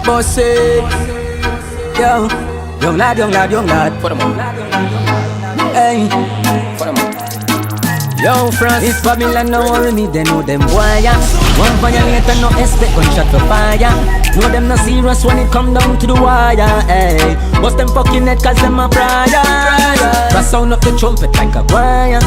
Boss it. Yo, young lad, young lad, young lad. For the money. Hey, for the money. Yo, France, if Babylon no worry me, they know them boy, yeah. One violator, no expect gunshot for fire. Know them no serious when it come down to the wire, hey. Bust them fucking head cause them a prior. Press sound up the trumpet like a choir.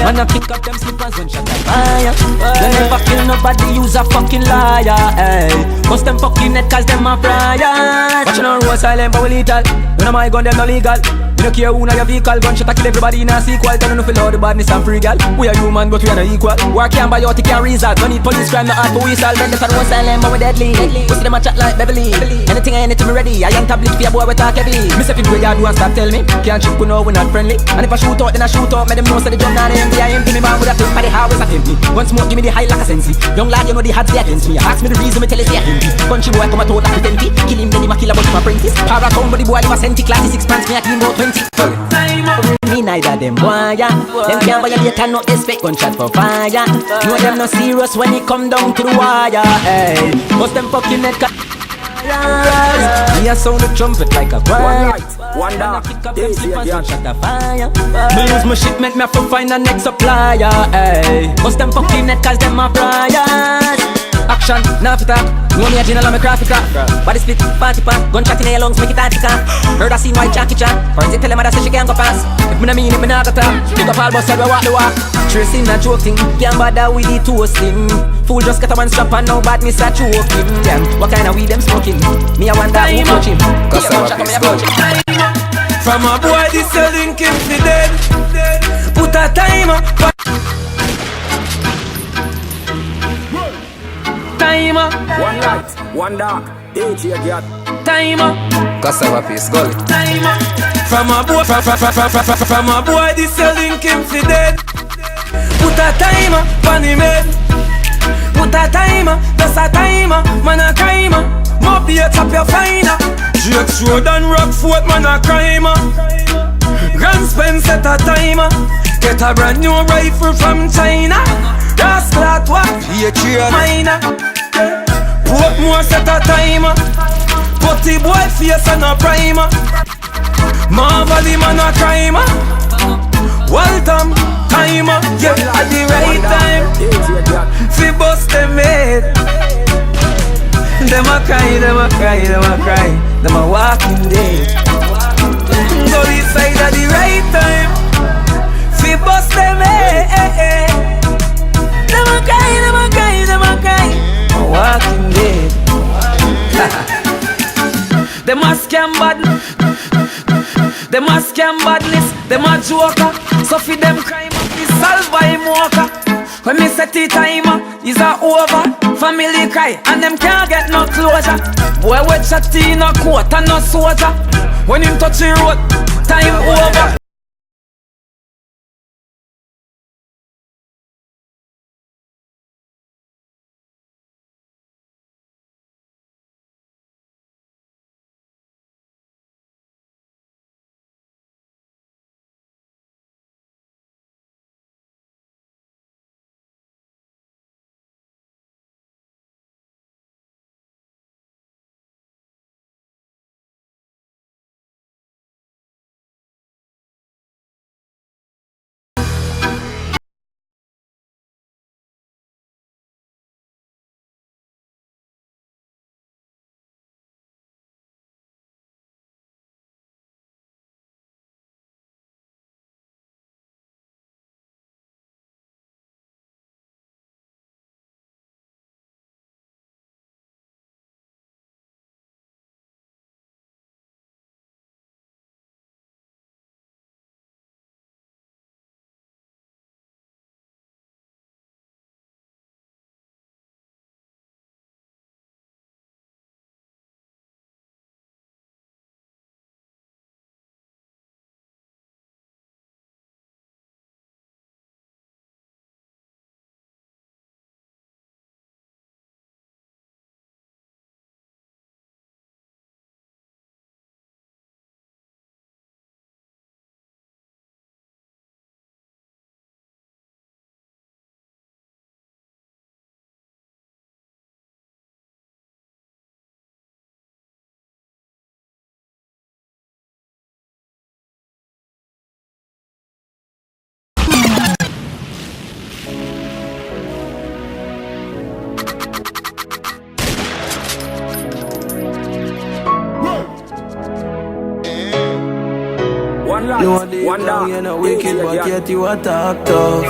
Man a kick up them slippers when shot a fire. They never kill nobody, use a fucking liar, hey. Bust them fucking head cause them a prior. Watchin' on road silent but we lethal. When my gun them no legal. We no care who na your vehicle. Gunshot a kill everybody in a sequel. Tell you no feel all the badness and free gal. We are human but we are not equal. War can't buy out, it can't result. Don't need police crime, no hard to whistle. Bend us on one silent but we deadly. Pussy them a chat like Beverly. Anything and anything me ready. I young tablet for your boy we talk heavy. Me say fit where you do and stop tell me. Can't chip we know we not friendly. And if I shoot out then I shoot out. Make them know say the drum not empty. I empty me man with a thing for the highways of empty. One smoke give me the high like a sensi. Young lad you know the odds they against me. Ask me the reason me tell you say empty. Country boy come a tote like a 10. Kill him then him a kill a bunch of apprentice. Para town but the boy live a centi. Classy 6 pants me a clean about 20. Me neither them boy, yeah. Them can't violate and no expect gunshot for fire. Know them no serious when it come down to the wire, hey. Bust them fucking head me a sound the trumpet like a choir. One dark, kick up them slippers and shut the fire. Me lose my shit, make me have to find a next supplier, hey. Bust them fucking head cause them a priors. Action, now fit up. Know me a general, I'm a graphic rap. Body split, party pan. Gunshot in your lungs, make it hard to come. Heard I seen white Jackie Chan. Forensic tell him that say she can't go fast. If me no mean it, me not go talk. Pick up all bus, we walk the walk. Tracing a joking, can't bother with the toasting. Fool just get a one strap and now badness a choking. Them, what kind of weed them smoking? Me a wonder who coach him. Cause I'm a from a boy this a link him fi dead. Put a timer. Timer. One light, one dark, DJ got Timer. Cassava piece, go. Timer. From a boy this a link him fi dead. Put a timer on him head. Put a timer, just a timer. Man a crimer, more beer top your finer. Jake's Road and Rockfort, man a crimer. Grand Spence set a timer. Get a brand new rifle from China. Rascal at what? Yeah, minor. Portmore set a timer. Putty boy face and a primer. Marvelly man a crimer. Waltham timer. Yeah, at the right time. Fi bust them head. Them a cry, them a cry, them a cry. Them a walking dead. Go inside at the right time. Fi bust them head. Them a cry, them a cry, them a cry. A walking dead. Them a scam badness. Them a scam badness. Them a joker. So fi them crime is solved by him walker. When me set the timer, is a over. Family cry and them can't get no closure. Boy with shot in a coat and no soldier. When him touch the road, time over. wrong, you're not wicked, but yet you attack tough.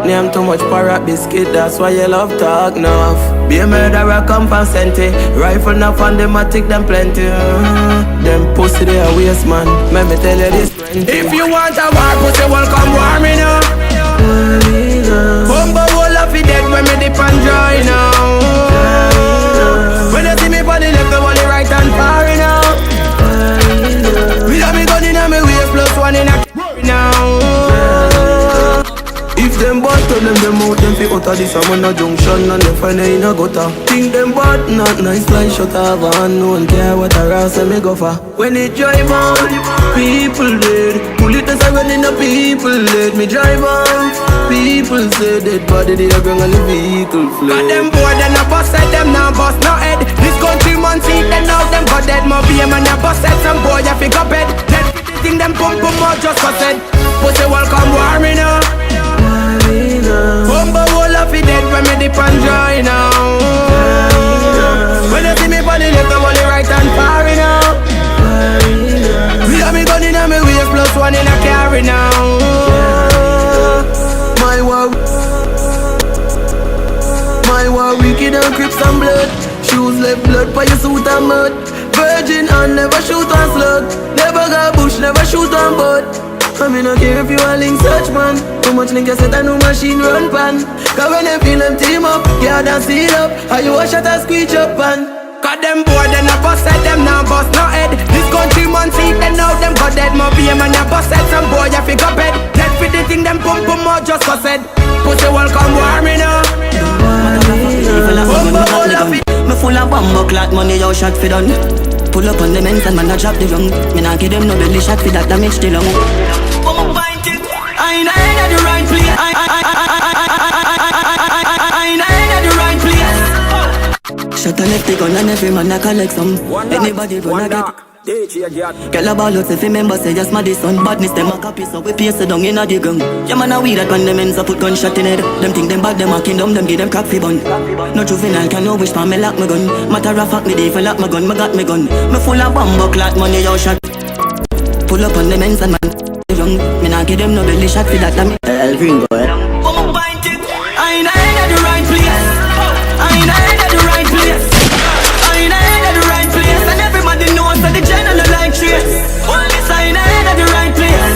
Name too much parrot biscuit, that's why you love talk enough. Be a murderer, come from Sente. Rifle enough and them a tick them plenty. Them pussy they a waste man. Let me tell you this. If you want a war, pussy welcome war me now. Bumbo wall of it dead when me dip and dry now. When you see me on the left, the one the right and far now. We got me gun in a me waist plus one in a now. If them bad, tell them out, them fi out of this I'm on a junction and they find in a gutter. Think them bad, not nice like shut up and no one care what a ass me go for. When it drive on, people dead. Pull it as I run in the people dead. Me drive on, people say dead body they are going on the vehicle floor. Got them bored and a bus head, them now bust no head. This country man see them now them got dead. More BM and a bus head, some boy ya fi go bed. Dead think them pump out just for said. But say welcome war me now. Bumbo wall of it dead when me dip and dry now. When you see me on the left, I'm on the right and far now. We got me gun in a me waist plus one in a carry now. My war wicked and crips and blood. Shoes left blood for your suit and mud. Virgin and never shoot on slug. Never got bush, never shoot on bud. I mean, I care if you a link search man. Too much link you set a new machine run pan. Cause when they feel them team up, yeah, dance it up. How you a shot and squeeze up pan. Cause them bored and a bus head, them now bust no head. This country man see them now, them got dead. More BM and a bus head, some boy ya fi go bed. Dead for the thing, them pump out just for said. Pussy welcome war me now. Me full of bomb clock money, yo shot fi done. Pull up on the men's and man a drop the rum. Me nah give them no belly shot fi that damage the lung. I ain't at the right place. I ain't at the right place. Shut a left the gun and every man a collect some. Anybody run a get. Girl a ball out if you remember say just my son. Badness them a copy so we paste it down in a the gun. Yeah man a weed that when them ends up put gunshot in head. Them think them bad them a kingdom them give them crack fi bun. No juvenile can no wish for me lock my gun. Matter of fact me dey for lock my gun, me got me gun. Me full of bomb clot money yo shot. Pull up on them ends and man young. Me nah give them no belly shot fi that damn. El Gringo I ain't at the right place. I ain't at the right place. I ain't at the right place. And everybody knows that the general like trace. Only I ain't at the right place.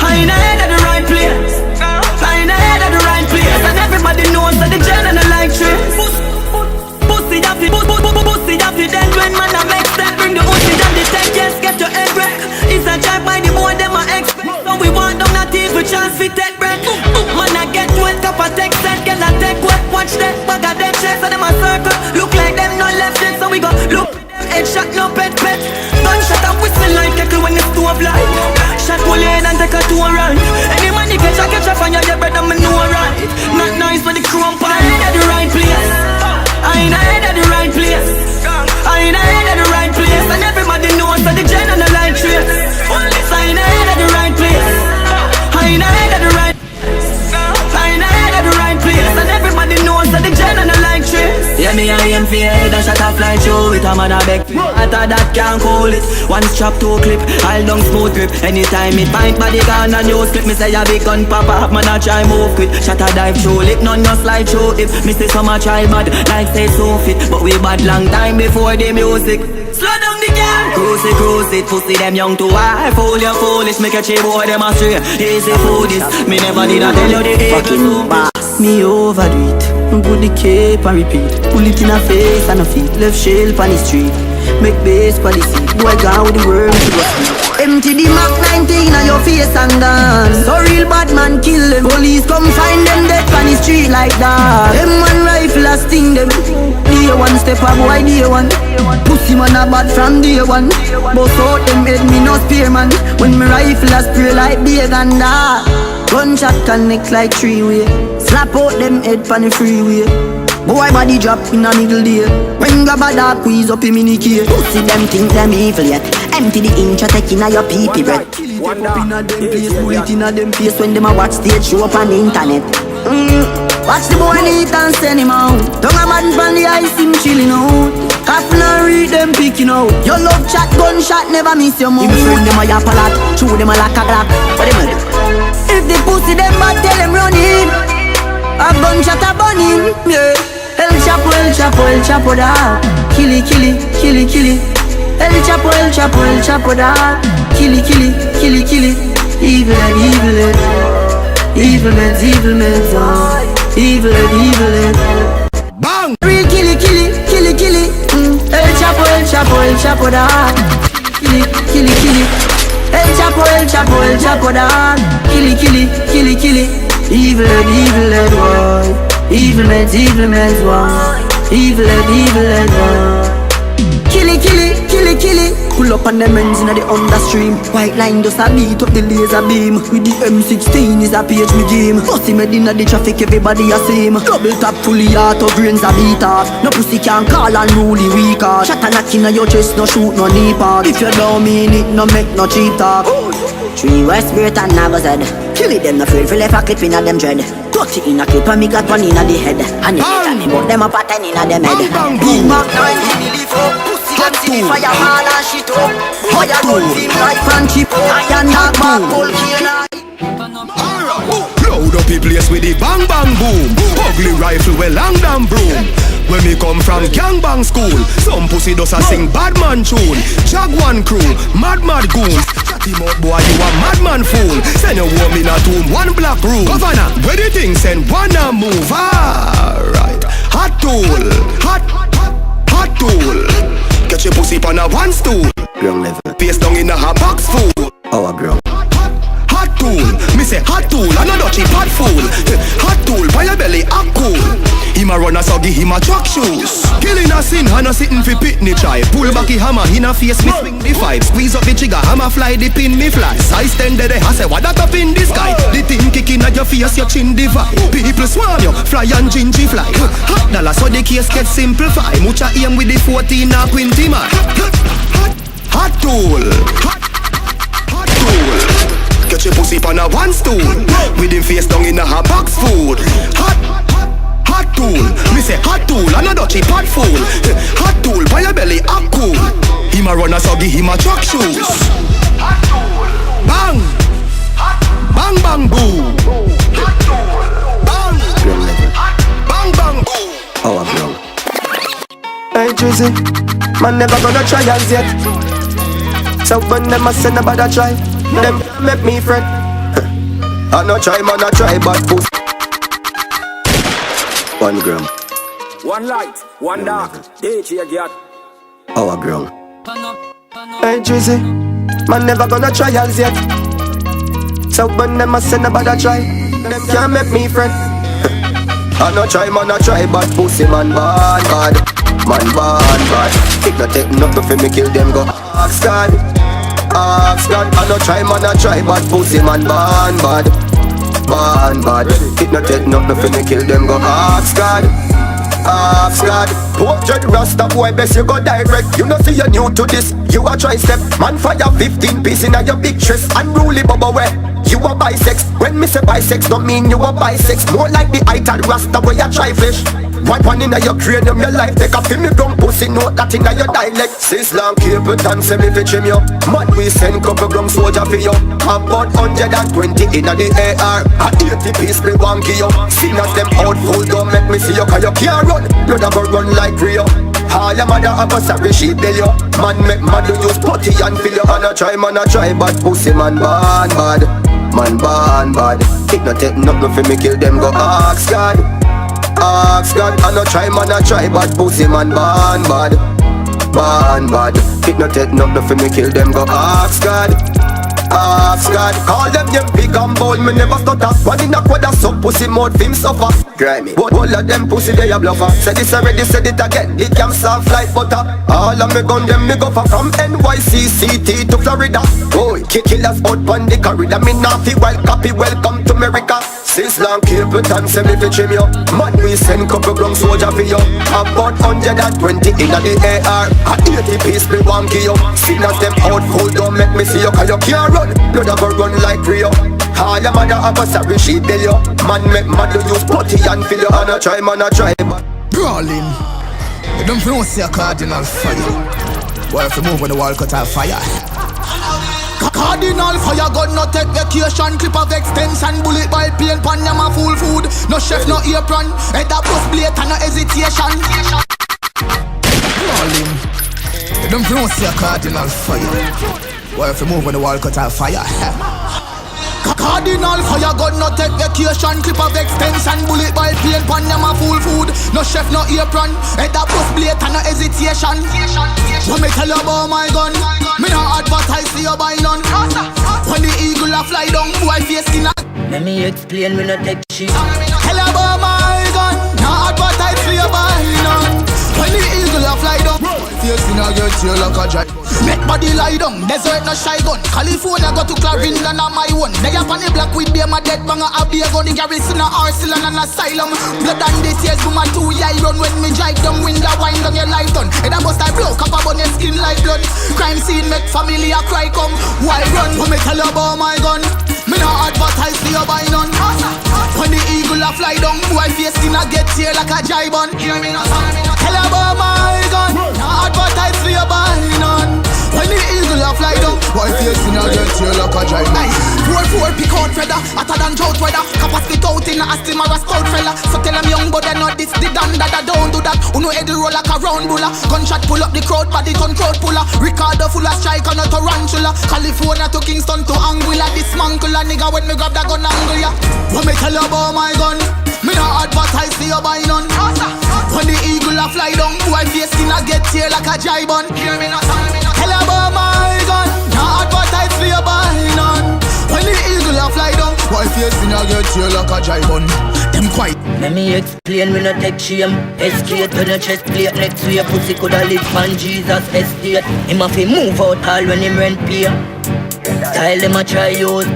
I ain't at the right place. I ain't at the right place. And everybody knows that the general like trace. Pussy that fi dead when man a make step. Bring the pussy down the tech, yes, get your head wreck. It's a drive by the boy, them a expect. So we want them not teeth with chance fi take breath. Man a get wet, cup a text set, girl a take wet. Watch that, bag a dead chest, so them a circle. Look like them no left it, so we go look. Headshot no pet. Gunshot a whistle like a when it's too blind. Shot pull in and take a two right. Any man you catch a fire, your brother me know right. Not nice for the crump, I ain't at the right place. I ain't at the right place. I ain't at the right place. And everybody knows that the general like trace. Only I ain't at the right place. I ain't at the right. I ain't at the right place. And everybody knows that the general like trace. Yeah, me I am fear head and shot a fly through with a man a back. After that can't call it. One strap, two clip, all down smooth grip. Anytime it bind body gun and you slip. Me say a big gun pop up, man a try move quick. Shot a dive through lip, none no slide through it. Me say some a try bad, like say so fit. But we bad long time before the music. Slow down the car. Cruise it, pussy them young to high. Fool you foolish, make a cheap boy them a stray. Easy foodies, me never did a tell you the fucking boss. Me overdo it, put the cape and repeat. Pull it in a face and a feet, left shell on the street. Make base policy, boy gone with the world to go sleep. Empty the Mac 19 on your face and dance. So real bad man kill them. Police come find them dead on the street like that. Them one rifle a sting them. Day one step a boy day one. Pussy man a bad from day one. Bust out them head me no spear man. When me rifle a spray like big and that. Gunshot connect like three-way. Slap out them head pan the freeway. Boy body drop in a middle day. When grab a dog squeeze up him in the key. Pussy them think them evil yet. Empty the inch a take in a your pee-pee breath. Kill it up in a them place, bullet in a them face. When them a watch stage show up on the internet. Watch the boy neat and send him out. Don't a man from the ice him chilling out. Half no real street them picking out. Your love chat, gunshot, never miss your mouth. Him friend them a yap a lot, chew them a like a glock. What them a do? If the pussy them bad, tell them run in. A gunshot a bun him, yeah. El Chapo, El Chapo, El Chapo da. Killy, killy, killy, killy. El Chapo, El Chapo, El Chapo da. Killy, killy, killy, killy. Evil and evil and evil men, evil men, evil and evil and bang. Real killy, killy, killy, killy. El Chapo, El Chapo, El Chapo da. Killy, killy, killy. El Chapo, El Chapo, El Chapo da. Killy, killy, killy, killy. Evil and why? Evil men's why? Evil and why? Killy, killy, killy, killy. Pull up on the men's in the understream. White line just a beat up the laser beam. With the M16 is a page me game. Pussy made inna the traffic, everybody a same. Double tap fully auto, brains a beat off. No pussy can call and rule weak off. Shot a knock inna your chest, no shoot, no knee part. If you don't mean it, no make no cheap talk. 3 West Spirit and Nago Z. Kill it, them no afraid for left a clip inna them dread. Cut it in a clip and me got one inna the head. And if you me put them up a 10 inna them head. Big Mac 9 in the leaf up. Pussy them see the fireman and shit up. Fire gun team life and chip up. Iron knock back, pull kill. Load up the place with the bang bang boom. Ugly rifle with long damn broom. When me come from gangbang school, some pussy does a sing bad man tune. Jaguan crew, mad goons. Chatty mouth boy, you a madman fool. Send a woman in a tomb, one black room. Governor, where the thing send one a move. Alright, hot tool, hot tool. Get your pussy on a one stool. Ground level, face down in a box full. Our ground. Hot tool, me say hot tool, another cheap hot fool. Hot tool, by your belly, up cool. Him a runner, so give him a truck shoes. Killing a sin, and a sitting fi pitney try. Pull back the hammer, in a face, me swing the 5. Squeeze up the trigger, hammer fly, the pin me fly. Size 10 de I say, what that up in the sky? The thing kicking at your face, your chin divide. People swarm you, fly and gingy fly. Hot dollar, so the case get simplify. Mucha aim with the 14 or 20 man. Hot tool, hot tool. Get your pussy on a one stool. With him face down in a box food. Hot tool, me say hot tool, another cheap hot fool. Hot tool, by your belly, up cool. Him a runner, so give him a truck shoes. Hot tool, bang, bang bang boom. Bang, bang bang boom. Oh, I'm wrong. Hey Drizzy, man never gonna try as yet. So when them a send about a try, them make me fret. I no try, man, I try, but pussy. 1 gram. One light, one dark. DJ get. Our gram. Hey Drizzy, man never gonna try as yet. So when them a send about a try, them can't make me fret. I no try, man, I try, but pussy man bad. Man bad. It no take nothing for me kill them, go ask God. Ask God, I no try, man, I try, but pussy man bad. It no take nothing for me kill them, go ask God. Ask God. Pope dread rasta boy, best you go direct. You know see you new to this, you a try step. Man fire 15 piece in your big dress. Unruly bubble way. You a bisex. When me say bisex, don't mean you a bisex. More like the ital rasta boy a try flesh. One in your cranium, your life take a feel me from pussy, note that in your dialect. Sizzlang cable time, say me fi trim you. Man we send couple ground soldier for you. About 120 in the AR. A 80 piece me want give you. Sing as them out full, don't make me see you, cause you can't run. You never run like Rio. All your mother have a sorry she tell you. Man make mad you use putty and fill you. Man a try, but pussy man bad. Man bad. It no take nothing for me kill them, go ask God. Ask God, I no try, man, I try, but pussy man bad. It no take nothing for me kill them, go ask God. Ask God, call them them big and bold, me never stutter. One in a quad of sub pussy mouth, film suffer. Grimy, all of them pussy they a bluffer. Said this already, said it again, it can soft like butter. All of me gun them me go for from NYCCT to Florida. Boy, killers out on the corridor, me not feel well copy, welcome to America. Sizzlang cable time, say me fi trim you. Man we send couple ground soldier for you. About 120 in the AR. A 80 piece me want give you. Sing as them out full, don't make me see you, cause you can't run. You never run like Rio. All your mother have a sorry she tell you. Man make mad you use putty and fill you. And I try, but brawling. You don't know see a cardinal fire. Well, if you move on the wall, cut off fire. Cardinal fire gun, no take vacation. Clip of extension, bullet by pain, pan, yama full food. No chef, no apron. Head up, bust blade, and no hesitation. Call him. You don't know see a cardinal fire. Well, if you move on the wall, cut off fire. Cardinal fire gun, no take vacation. Clip of extension, bullet by pain, pan, yama full food. No chef, no apron. Head up, bust blade, and no hesitation. Let me tell you about my gun. Me not advertise for you buy none. When the eagle a fly down, boy face skin a. Let me explain, me not take shit. Tell you about my gun. Not advertise for you buy none. When the eagle a fly down, boy face skin a get you like a giant. Make body lie down, desert no shy gun. California go to Clarendon on my one. They up on the block with them a dead banger a beer gun. The garrison a arsenal and an asylum. Blood and the tears from my 2 eye run. When me drive down, window wind down your life done. And I bust I blow, cap up on your skin like blood. Crime scene make family a cry come. Why run? When me tell you about my gun, me not advertise for you buy none. When the eagle a fly down, boy face skin a get here like a jibon. Hear me now, tell you about my gun, not advertise for you buy none. When the eagle a fly down, boy face skin a get here like a jibon. 4-4 pick out feather, hotter than drought weather. Capacity out in a astim or a scout fella. So tell them young but they know this, the done that I don't do that. Uno head roll like a round bulla. Gunshot pull up the crowd, body turn crowd puller. Ricardo full of strike on a tarantula. California to Kingston to Anguilla. This mankula nigga when me grab that gun angle ya. When me tell you about my gun, me not advertise for you buy none. When the eagle a fly down, boy face skin a get here like a jibon. Hear me now, tell you about my gun, not advertise for you buy none. When the eagle a fly down, boy face skin a get here like a jibon. Them quiet. Let me explain, me not take shame. Escape to the chest plate next to your pussy coulda live on Jesus estate. Him a fi move out all when him rent pay. Style them a try use,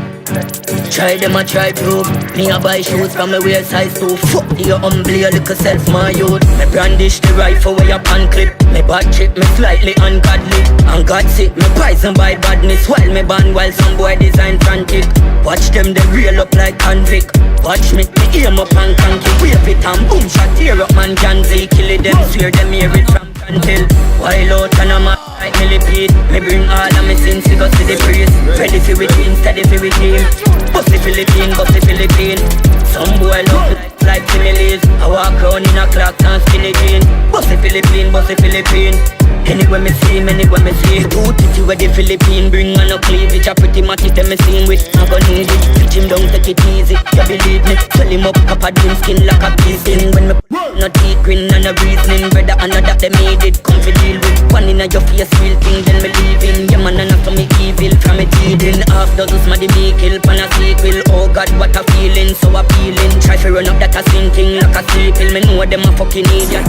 try them a try prove. Me a buy shoes from me waist size too. Fuck your humble your little self my youth. Me brandish the rifle way up and clip. Me bad trip me slightly ungodly. And God sick me poison by badness. While me ban while some boy design frantic. Watch them they reel up like convict. Watch me aim up and cranky. Wave it and boom shot tear up man can see. Kill it them swear them hear it from until. While out and I'm a like millipede. Me bring all of me sins to go to the priest. Ready for it team, steady for it team. Bust the Philippine, bust the Philippine. Some boy look like Phillies. I walk around in a clock and skinny jean. Bust the Philippine, bust the Philippine. Anywhere me see him, anywhere me see him. Too titty where the Philippine bring on a cleavage. A pretty matty them me seen with. I'm gonna need it. Pitch him down, take it easy. You believe me? Swell him up, cup of dream skin like a piecing. When me not eat grin and a reasoning. Brother, I know that they made it. Come fi deal with one in your face, real thing. Then me leaving. Yeah man, and after me evil. From me teething. Half dozen smaddy me kill pan a sequel. Oh God, what a feeling, so appealing. Try to run up that a sinking like a sleeping. Me know them a fucking idiot.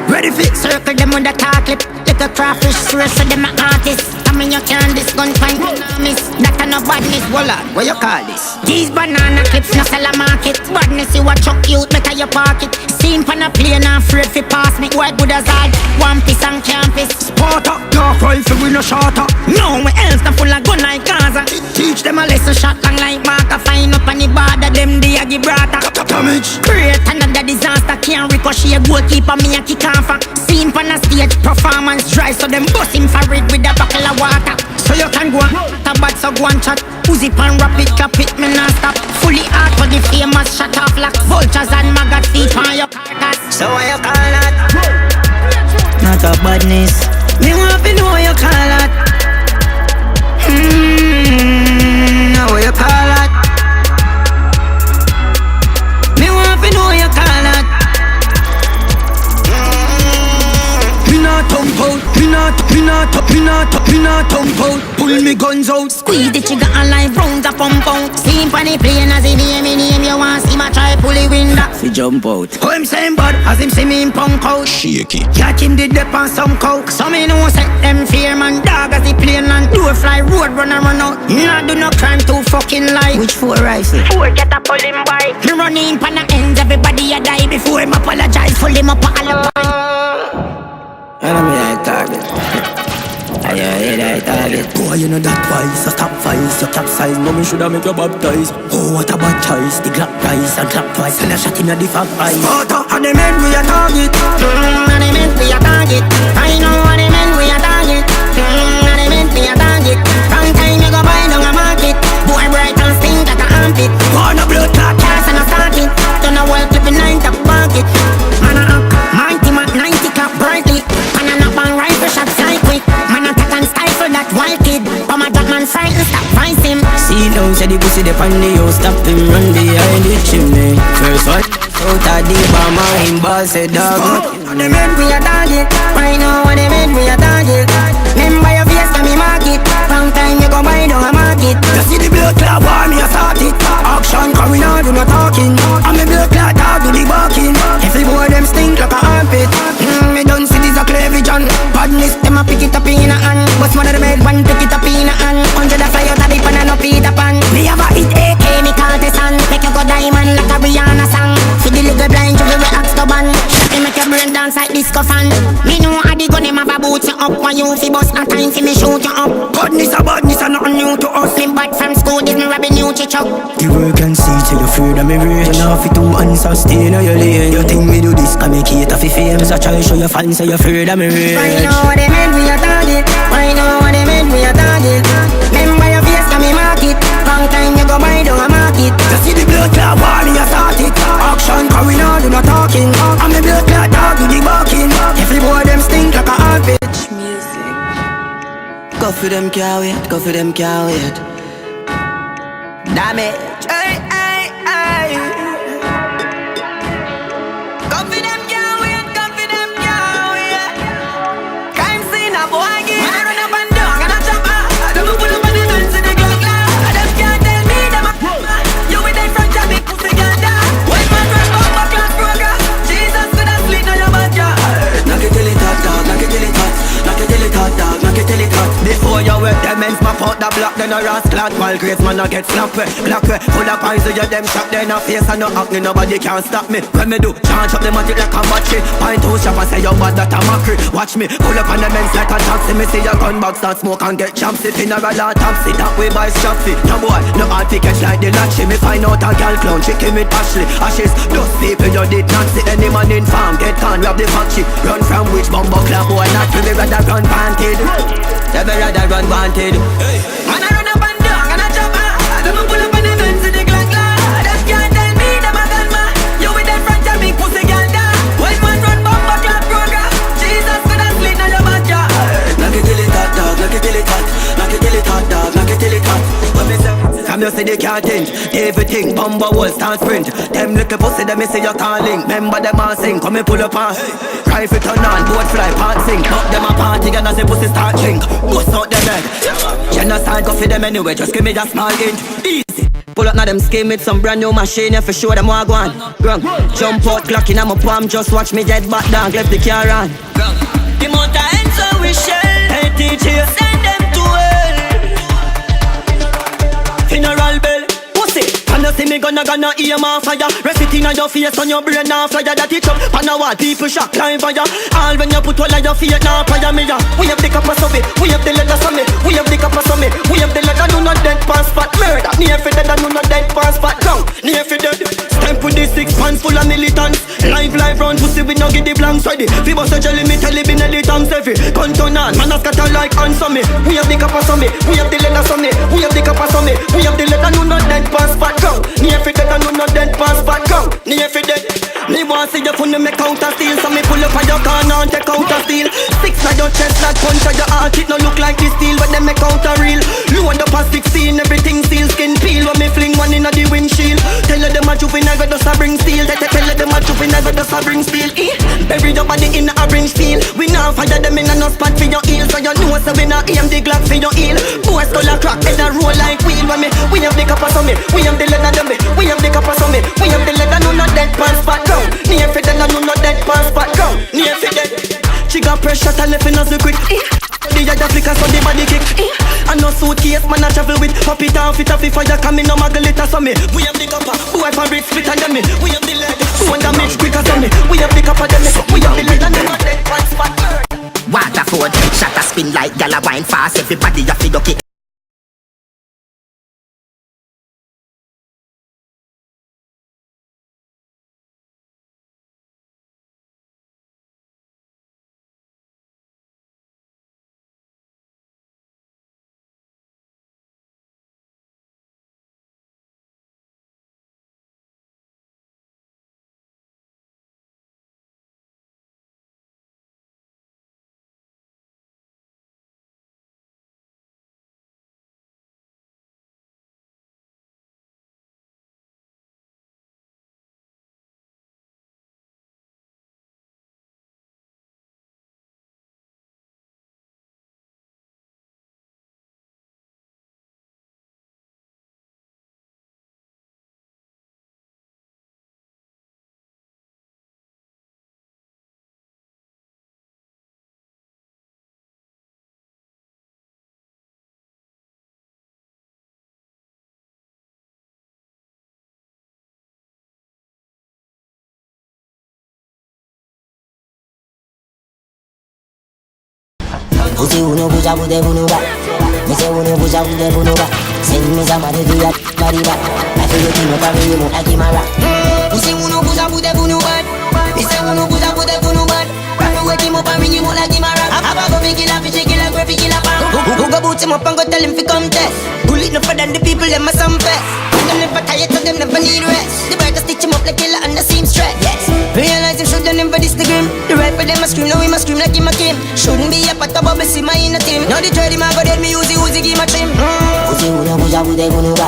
Ready fit circle them with a car clip. Little crawfish race so them a artist. I mean you can't this gun find miss. That a no badness. Voila, what you call this? These banana clips no sell a market. Badness you a chuck youth better you park it. Seen pan a plane and afraid fi pass me. White good as all, one piece on campus. Sport up, dark rifle we no short up. No we else na full of gun like Gaza. Teach them a lesson shot long like Marker. Find up on the border them they a Gibraltar. Damage. Create another disaster. Can't ricochet goalkeeper me a kick off. Seen pan a stage performance drive. So them bust him for it with a buckle of water. So you can go on bad so go and chat. Uzi pan rapid cap it me non stop. Fully hard for the famous shut off like vultures and maggot feet on your carcass. So what you call that? Not a badness. Me want to know what you call that. Now what you call that? Me want to know what you call that. Me not tongue out, me not tongue out. Pull me guns out. Squeeze the trigger and like rounds a pump out. See him on the plane as he name you want see my try pull the window. Fi jump out. Oh him saying bad as him see me in punk out. Shaky. Catch him did dip on some coke. So me know set them fear man dog as he plane and door fly road run and run out. Nah do no crime too fucking life. Which 4 rifle? 4 get a pull him by. Me running pan the ends everybody a die before him apologize. Full him up a alibi. And I'm like target. I like target. Boy, you know that wise, a top vice, your capsize. Mommy shoulda make you baptize. Oh, what a bad choice. The Glock price, and clap twice, and a shot in the fag eyes. Sparta, and the men we a target. And the men we a target. I know what they meant, we a target. What they meant, we a target. Wrong time you go buy down a market. Boy bright and stink like a armpit. Wanna blood clot cars and I start it. Turn a wall clip in 9 top pocket. Man a up, mighty Mac 90 cap brightly. Man a knock on rifle shot fly quick. Man a attack and stifle that wild kid. Come a drop man frightened, stop vice him. See now, say the pussy dey on the house, stop him run behind the chimney. First one, out of the bomb, him ball say dog. They meant we a target. Right now what they meant we a target. Remember your face when me market. Wrong time you go buy down a market. You see the blood clot war, me a start it. Action coming on, do no talking. And me blood clot dog do the barking. Every boy them stink like a armpit. Me don't see this a clear vision. Badness them a pick it up in a hand. But one of them head one pick it up in a hand. 100 a fly out of the pan and no Peter Pan. Me have a hit AK, me call the sun. Make you go diamond like a Rihanna song. See the little blind you will ask to ban. Shot me make your brain dance like disco fan. Me know how the gun them have a boot you up. When you fi bust a time fi me shoot you up. Badness are nothing new to us. Me bad from school, this me robbing you chichok. The work and see till you fear that me rage. You know fit to answer, stay in your lane. You think me do this, can make it a fi fame. So try show your fans, so you fear that me rage. Right now what they meant we a target. Right now what they meant we a target. Remember your face when me market. Wrong time you go buy down a market. You see the blood clot war, me a start it. Action coming on, do no talking. And me blood clot dog do the barking. Every boy them stink like a armpit. Go for them can't wait, go for them can't wait. Damage. Hey, hey, hey. Go for them can't wait, go for them can't wait. Crime scene a boy game. When I run up and down and I chop her. Them a pull up on the guns in the Glock. Them can't tell me them a you with them from Jamaica pussy girl down. When man run up a clock program. Jesus could have sleep on your backyard. Knock it till it hot, dog, knock it till it hot. Knock it till it hot, dog, knock it till it hot. Before you wet them ends map out the block. Then a ras clot while grace man a get slapped. Glock full of pies so you them shot. Then a face and no acne, nobody can stop me. When me do, charge up the matic like a battery. Pint two shop and say you bad that a mockery. Watch me, pull up on the men's like a taxi. Me see your gun box start smoke and get champsy. Funeral or taxi, that way by strapsy. No boy, no hard to catch like the latchy. Me find out a girl clown, chicken with Ashley. Ashes, those people you did not see. Any man in farm, get can rob the factory. Run from which bumbo club boy, not to be rather run panted. Never rather run wanted. Man I run up and down and I chop her. Them a pull up on the guns in the Glock. Them can't tell me them a gunman. You with them front of me pussy girl down. When man run bumbo club program. Jesus could have slid on your backyard. Knock it till it hot, dog, knock it till it hot. Knock it till it hot, dog, knock it till it hot. What me say? Come you see they can't change. Everything bumbo will start sprint. Them little pussy them me say you calling. Remember them all sing. Come and pull up on. Rifle turn on, boat fly, part sing. Up them a party and as the pussy start drink. Bust out them head. Genocide go for them anyway, just give me that small inch. Easy. Pull up now them skin with some brand new machine. Yeah, for sure them walk on. Run. Jump out, clock in my palm. Just watch me get back down, left the car on. The amount of ends so we share. Hey teacher, send them to hell. Funeral bell. And you see me gonna hear my fire. Rest it in your face on your brain now fire. That it up and now what people shock line fire. All when you put all of your feet now fire me ya. We have the copper so me, we have the leather so me. We have the copper so me, we have the leather. No not dead pass fat murder. Near for dead and no not dead pass fat down. Near for dead. Stamp with the 6 pants full of militants. Live round pussy we no get the blanks ready. Fi bust a jelly me tell it be the thumbs heavy. Gun turn on, man a scatter like ants so me. We have the copper so me, we have the leather so me. We have the copper so me, we have the leather. No not dead pass fat down. Near for dead and no dead pass back down. Near for dead. Me want see you for me make counter steal. So me pull up on your corner and take out a steal. 6 on your chest like punch on your heart. It no look like this steel but them make counter real. Load up a 16 everything steel. Skin peel when me fling one in the windshield. Tell them a juvenile go just a bring steel. Tell them a juvenile go just a bring steel. Bury your body in a bring steel. We now fire them in a no spot for your heel. So you know so we not aim the Glock for your heel. Boys skull a crack and a roll like wheel. When me we have the copper so me, we have the leather. We have the copper so me, we have the leather. No not dead pants fat ground. Near for dead and no not dead pants fat ground. Near for dead. She got pressure and left in us quick. The other flicker so the body kick. And no suitcase man a travel with. Pop it off it off if fire coming no muggle it so me. We have the copper, boy for rich split and them me. We have the lead, one damage quicker so me. We have the copper them me. We have the lead and no not dead pants fat. Waterford, shot a spin like gala wine fast. Everybody a feel okay. Pussy uno puja bude bunu ba. Me say uno puja bude bunu ba. Send me some money to your body ba. I feel you know that you know I give my rap. Pussy uno puja bude bunu ba. Me say uno puja bude bunu ba. Wake him up and ring him up like him a rap. Have a go big killer, fish killer, graphy killer, bang. Who go boot him up and go tell him fi come test. Bullet no for than the people them a some fest. Them never tired so them never need rest. The bird to stitch him up like killer and the seam stretch. Yes. Realize him should done him for this the grim. The right for them a scream, now him a scream like him a Kim. Shouldn't be a pot of bubble, see my inner team. Now the third him a go dead, me use give him a trim. Pussy uno puja bude bunu ba.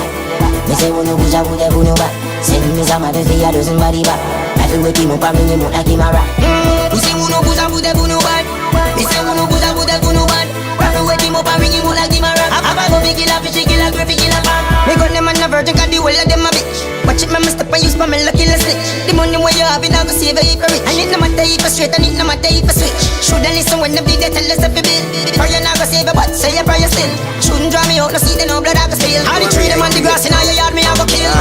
Me say uno puja bude bunu ba. Send me some other day a dozen body ba. I feel wake him up and ring him up like him a rap. Pussy uno puja bude bunu ba. Me say uno puja bude bunu ba. I feel wake him up and ring him up like him a rap. Have a go big killer, fish killer, graphy killer, bang. Me gun them and a virgin, cause the whole of them a bitch. Watch it, man, step and use my lucky let's snitch. The money where you have, it now go save it for rich. And it no matter if a straight, and it no matter if a switch. Shoulda listen when the bleed, they tell us if you bill. For you now go save it, but say your prayer still. Shouldn't draw me out, no see the no blood I go spill. All the tree them on the grass, in all your yard, me I go kill.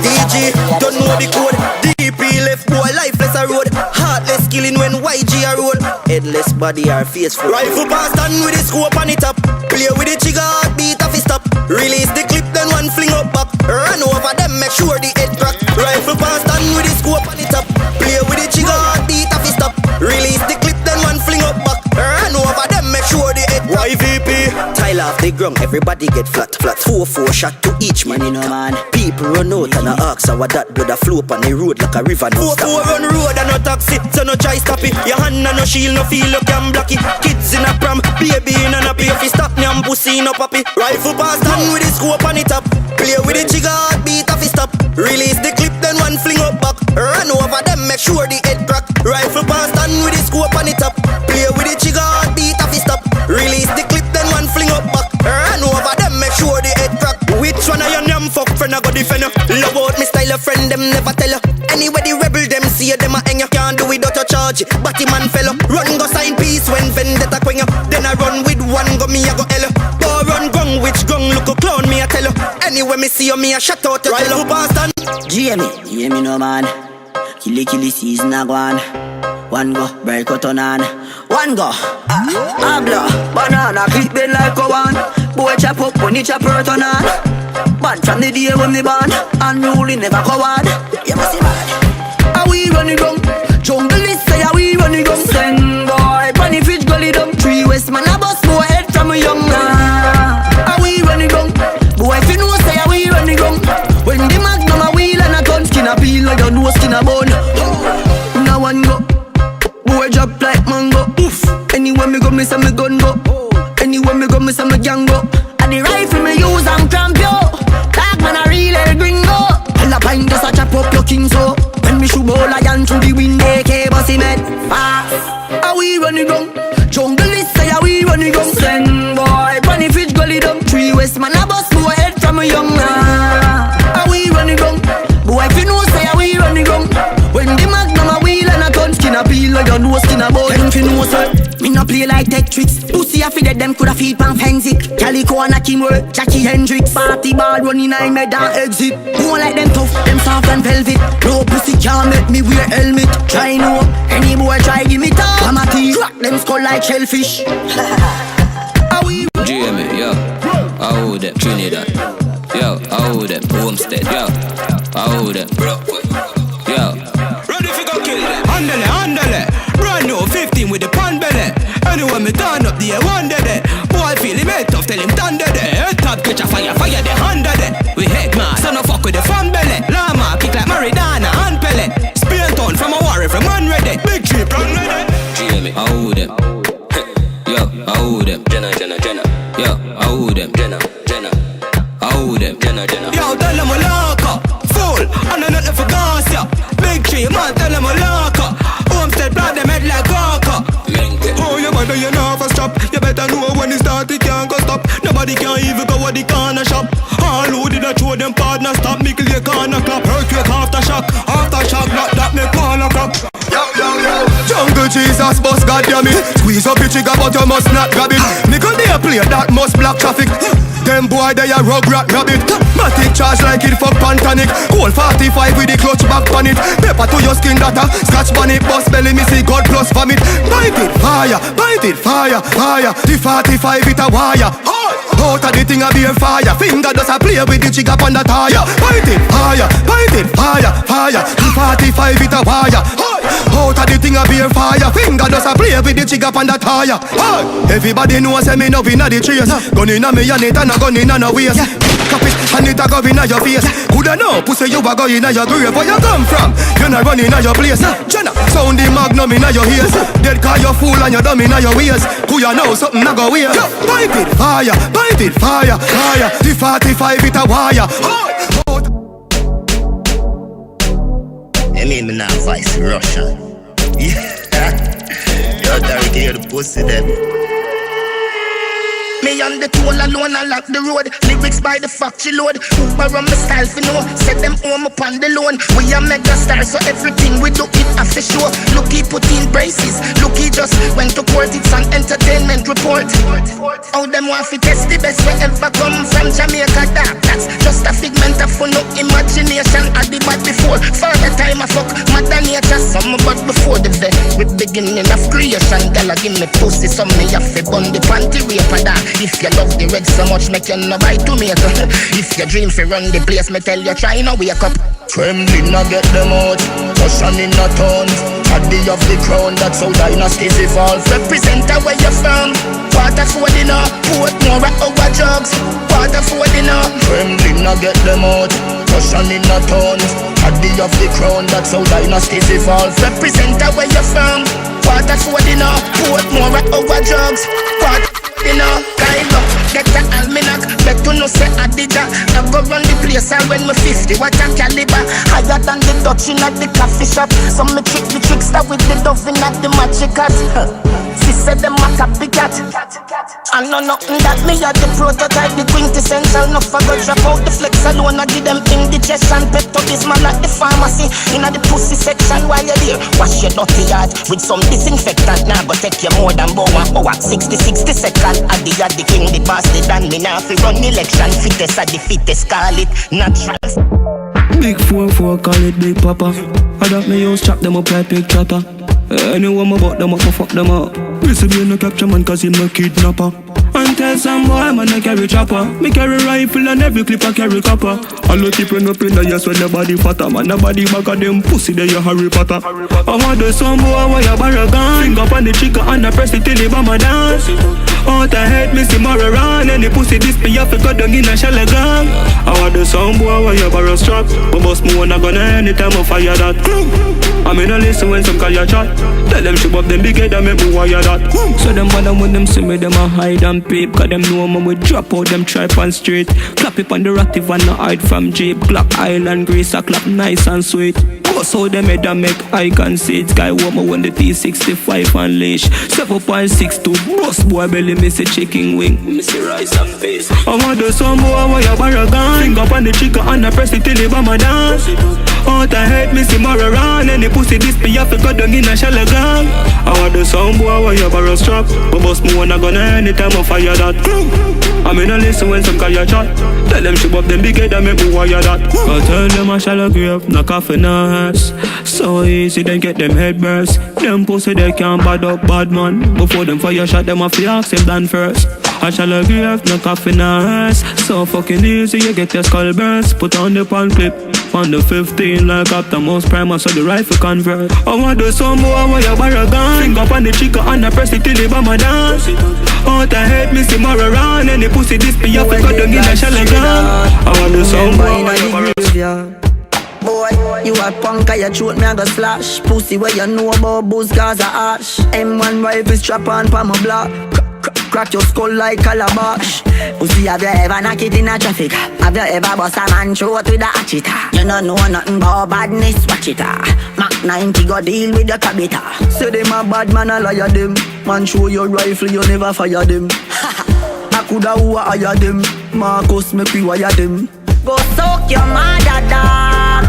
DG, don't know the code. DP left boy lifeless a road. Heartless killing when YG a roll. Headless body or face full. Rifle past and with the scope on it up. Play with the trigger, heartbeat off his stop. Release the clip, then one fling up back. Run over them, make sure the head crack. Rifle past and with the scope on it up. Play with the trigger, heartbeat off his stop. Release the clip, then one fling up back. Run over them, make sure the head crack. YVP, tile off the ground, everybody get flat. 4-4 shot to each man in a man. People run out and I ask how that blood a flow up on the road like a river no stop. 4-4 run road and no taxi, so no try stop it. Your hand and no shield, no feel you can block it. Kids in a pram, baby in a nappy. If you stop me, I'm pussy no papi. Rifle past and with the scope on it up. Play with the trigger, heartbeat off his stop. Release the clip, then one fling up back. Run over them, make sure the head crack. Rifle past and with the scope on it up. Play with the trigger, heartbeat off his stop. Release the clip, then one fling up back. Run over them, make sure the head crack. Which one of your damn fuck friend I go defend you? Love out me style of friend, them never tell you. Anyway the rebel them see you, them a hang you. Can't do without your charge, batty man fellow. Run go sign peace when vendetta quang you. Then I run with one go me I go hello. Go run gong, which gong look a clown me I tell you. Anyway me see you, me a shut out your jello. Boston Jamie, hear me no man. Killy season a gone. One go, break out on an. One go, habla, banana, clip bed like a one. Boy chop up when you chop hurt on an. Bad from the day when me born. Unruly never coward. You must see bad. Are we running down? Jungle is say are we running down? Send boy, funny fish gully down. 3 West man a bus boy head from a young man. Are we running down? Boy if you know say are we running down? When the magnum a wheel and a gun skin a peel like a no skin a bone. Now one go. Boy drop like mango. Oof. Anywhere me go, me say me gun go. Anywhere me go, me say me gang go. And the rifle me use and cramp yo. Tag man a real gringo. Hell a pint just a chop up your king so. When me shoot ball lion through the window, AK bossy man. Fast. Are we running down? Jungle is say are we running down? Send boy, bunny fish gully down. 3 West man a bus boy head from a young man. Are we running down? Boy if you know say are we running down? When the magnum a wheel and a gun skin a peel like a no skin a bone. If you know sir, me no play like tech tricks. Pussy a feed them coulda feed pan Fenzik. Calico and a Kimwer, Jackie Hendrix. Party ball running I made and exit. Who like them tough, them soft and velvet. No pussy can't make me wear helmet. Try no, any boy try give me top. I'm a tea, crack them skull like shellfish. Jamie, yo, I hold them Trinidad. Yo, I hold them Homestead. Yo, I hold them Brooklyn. Yo, ready if you go kill them. Handle, brand new 15 with the pan belly. Anyway me turn up the one day. Boy feel him head tough, tell him thunder there. Head top catch a fire the under there. We head man, so no fuck with the fan belly. Lama kick like Maridana and Pele. Spear town from a war every man ready. Big trip run ready. Jamie, I hold them. Yo, I hold them. Jenna. Yo, I hold them. Jenna. I hold them. Jenna. Yo, tell them a locker. Fool, and I nothing for gas, ya. Big tree, man, tell them a locker. Homestead, blood them head like Coca. Oh, you mother, you know for stop. You better know when it start, it can't go stop. Nobody can even go at the corner shop. All who did I throw them partner stop. Mickle, you can't clap. Earthquake, aftershock, not that me corner clock. Jungle Jesus, bus goddamn it. Squeeze up the trigger but you must not grab it. Me gun there play that must block traffic. Them boy they a rugrat rabbit. Matic charge like it fuck Pantanic. Cold 45 with the clutch back on it. Pepper to your skin data. Scratch on it, bust belly me see God plus vomit. Bite it fire, fire. The 45 it a wire. Out of the thing a beer fire. Finger does a play with the trigger on the tire. Bite it fire, fire. The 45 it a wire. Out of the thing a beer fire. Finger does a play with the trigger on the tire. Everybody knows say me no inna the trace. Gun inna me and it and a gun inna no waist. Cap it and it a go inna your face. Coulda know pussy you a go inna your grave. Where you come from? You not run inna your place. Jenna sound the magnum inna your ears. Dead car you fool and you dumb inna your ways. Who you know something a go weird. Bite it fire. The 45 it a wire. I mean me not vice Russian. Yeah. You're dirty, you're the pussy them. Me on the toll alone, I lock the road. Lyrics by the factory load. Uber on my style for no. Set them home upon the loan. We are mega stars, so everything we do it a for sure. Looky put in braces. Looky just went to court. It's an entertainment report. How them want to test the best we ever come from Jamaica. That's just a figment of fun, no imagination. I did bad before. For the time I fuck mother nature. Some but before the very beginning of creation. Gala give me pussy, some me have to bun the panty raper that. If you love the red so much, make you no buy tomato. If you dream for run the place, me tell you try no wake up. Trembling not get them out. Caution in a town. Caddy of the crown, that's how dynasties evolve. Represent where you're from. Water for dinner, put more at our drugs. Water for dinner. Trembling not get them out. Caution in a town. Caddy of the crown, that's how dynasties evolve. Represent where you're from. Water for dinner, put more at our drugs. Water dinner, kind up, get the almanac. Bet to no say I did that. I go run the place and when me 50, what a caliber. Higher than the Dutch in at the coffee shop. Some me trick the trickster with the dove in at the magic hat. She said them a copy cat. I know nothing that me at the prototype, the quintessential. No forgot drop out the flex alone. I give them indigestion. Pep to this man at the pharmacy. In the pussy section while you're there. Wash your dirty yard with some disinfectant. Now go take you more than bow 60 seconds. Addy the king, the bastard, and me now fi run election. Fittest at the fittest, call it natural. Big 4-4, call it Big Papa. I got me use chop them up like big chatter. Anyone about them up, I fuck them up. Missy be no capture man cause him no kidnapper. And tell some boy man I carry chopper. Me carry rifle and every clip I carry copper. All the keep up in the yes when the body fatter. Man the body back of them pussy there you Harry Potter. I want the some boy where you borrow gun. Finger on the trigger and I press it till the bomber dance. Out the head me see more around. And the pussy this me have to go down in a shell gun. I want the some boy where you borrow strap. But bust me wanna gonna anytime I fire that. I mean I listen when some call you chat. Tell them shoot up them big head and make me wire that. So them bother when them see me them a hide and peep. Cause them know when we drop out them tripe on street. Clap it on the ratty and no hide from Jeep. Glock Island grease a clap nice and sweet. So them head and make I can see it. Guy woman when the T65 unleash 7.62 bust boy belly me see chicken wing. Me see rice and face. I want the some boy where you borrow gun. Finger on the trigger and I press it till the bomber dance. Out the head me see more around. And the pussy this me have to go down in a shell gun. I want the some boy where you borrow strap. But bust me wanna gonna anytime I fire that. I mean I listen when some call you chat. Tell them shoot up them big head and make me wire that. I tell them I shall grave, no coffee no hearse. So easy then get them head burst. Them pussy they can't bad up bad man. Before them fire shot them off the ask them done first. I shall grave, no coffee no hearse. So fucking easy you get your skull burst. Put on the pan clip. On the 15 like after most primer so the rifle convert. I want the some boy where you borrow gun. Finger on the trigger and I press it till the bomber dance. Out the head me see more around. And the pussy this be up and got down in a shell gun. I want the some boy where you borrow. Boy, you a punk and you throat me a go slash. Pussy where you know about booze cause a ash. M1 rifle strap on pa my block. Crack your skull like calabash. Pussy, have you ever knock it in a traffic? Have you ever bust a man throat with a hatchet? You don't know nothing about badness, watch it. Mac 90 go deal with the cabita. Say them a bad man, I liar them. Man show your rifle, you never fire them. I coulda who a hire them. Marcus make we wire them. Go soak your mother dog.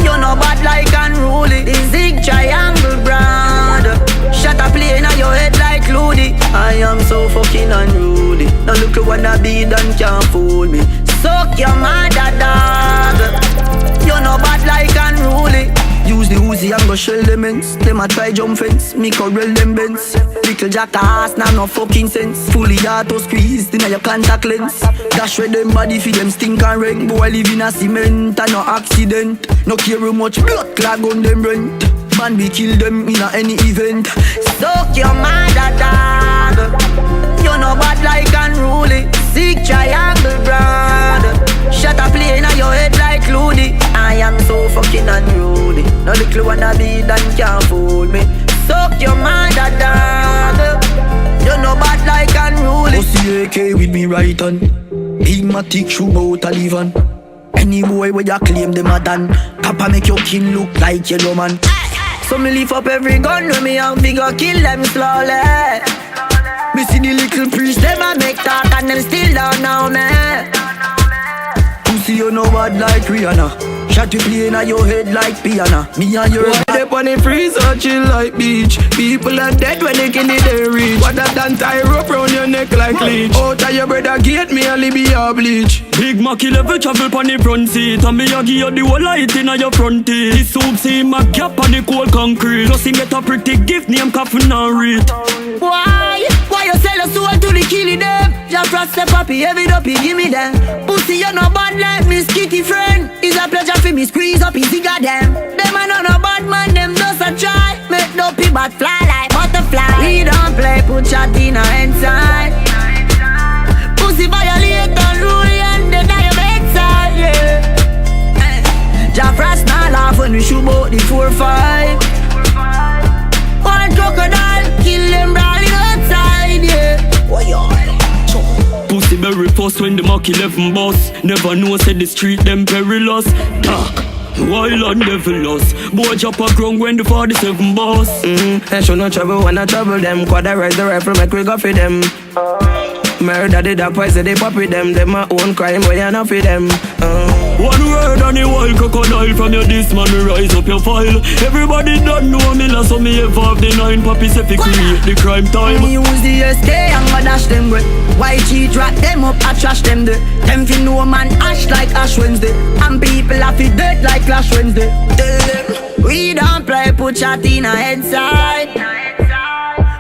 You know bad like unruly. The zig triangle brand. Shut a plane little wannabe done can't fool me. Suck your mother, dog. You know bad like unruly. Use the Uzi and go shell them ends. Them a try jump fence, me corral them bends. Little jackass, nah no fucking sense. Fully auto squeeze, inna your contact lens. Dash with them body for them stink and rank. Boy live in a cement and no accident. No care how much blood clog on them rent. Man we kill them in a any event. Suck your mother, dog. You know bad like unruly. Sick triangle brother. Shut up play in your head like Looney. I am so fucking unruly. No little wannabe done can't fool me. Suck your mother, dog. You know bad like unruly. Pussy AK with me right on. Big matic shoe out a leave on. Any boy where you claim them a done. Papa make your kin look like yellow man. So me lift up every gun when me and we go kill them slowly. Me see the little priest them a make talk and them still don't know me. Pussy you know bad like Rihanna. Shot you play in your head like piano. Me and your head up on the freeze or chill like beach. People are dead when they can they reach. What that done tie rope round your neck like leech. Out of your brother gate me only be a bleach. Big Mackie level travel pon the front seat. And me a give you the whole light in your front teeth. This soup see my gap on the cold concrete. Plus he get a pretty gift name coffin and read. Why you sell your soul to the killing them? Just trust the puppy, heavy up, he give me them. Pussy, you no bad like me skitty friend. It's a pleasure for me squeeze up his digger them. Them a no bad man, them just a try. Make no pee but fly like butterfly. We don't play, put your dinner inside. Pussy violate and rule and they die your bedside, yeah. Jaffras not laugh when we shoot out the 4-5. One crocodile, kill them brawling outside, yeah. Pussy berry first when the Mach 11 boss. Never know said the street them perilous. Talk, wild and devilous. Boy drop a ground when the 47 boss. And show no trouble when I trouble them. Quarterize the rifle, make we go for them. Murder the dog poison they pop with them. Them my own crime, but you not for them. One word on the wild crocodile. From your this man we rise up your file. Everybody don't know me last so me ever have the 9 poppies if you create the crime time. Me use the SK and go dash them with. YG drag them up, I trash them there. Them fi know man ash like Ash Wednesday. And people have fi dirt like Clash Wednesday. Tell them we don't play, put your Tina inside.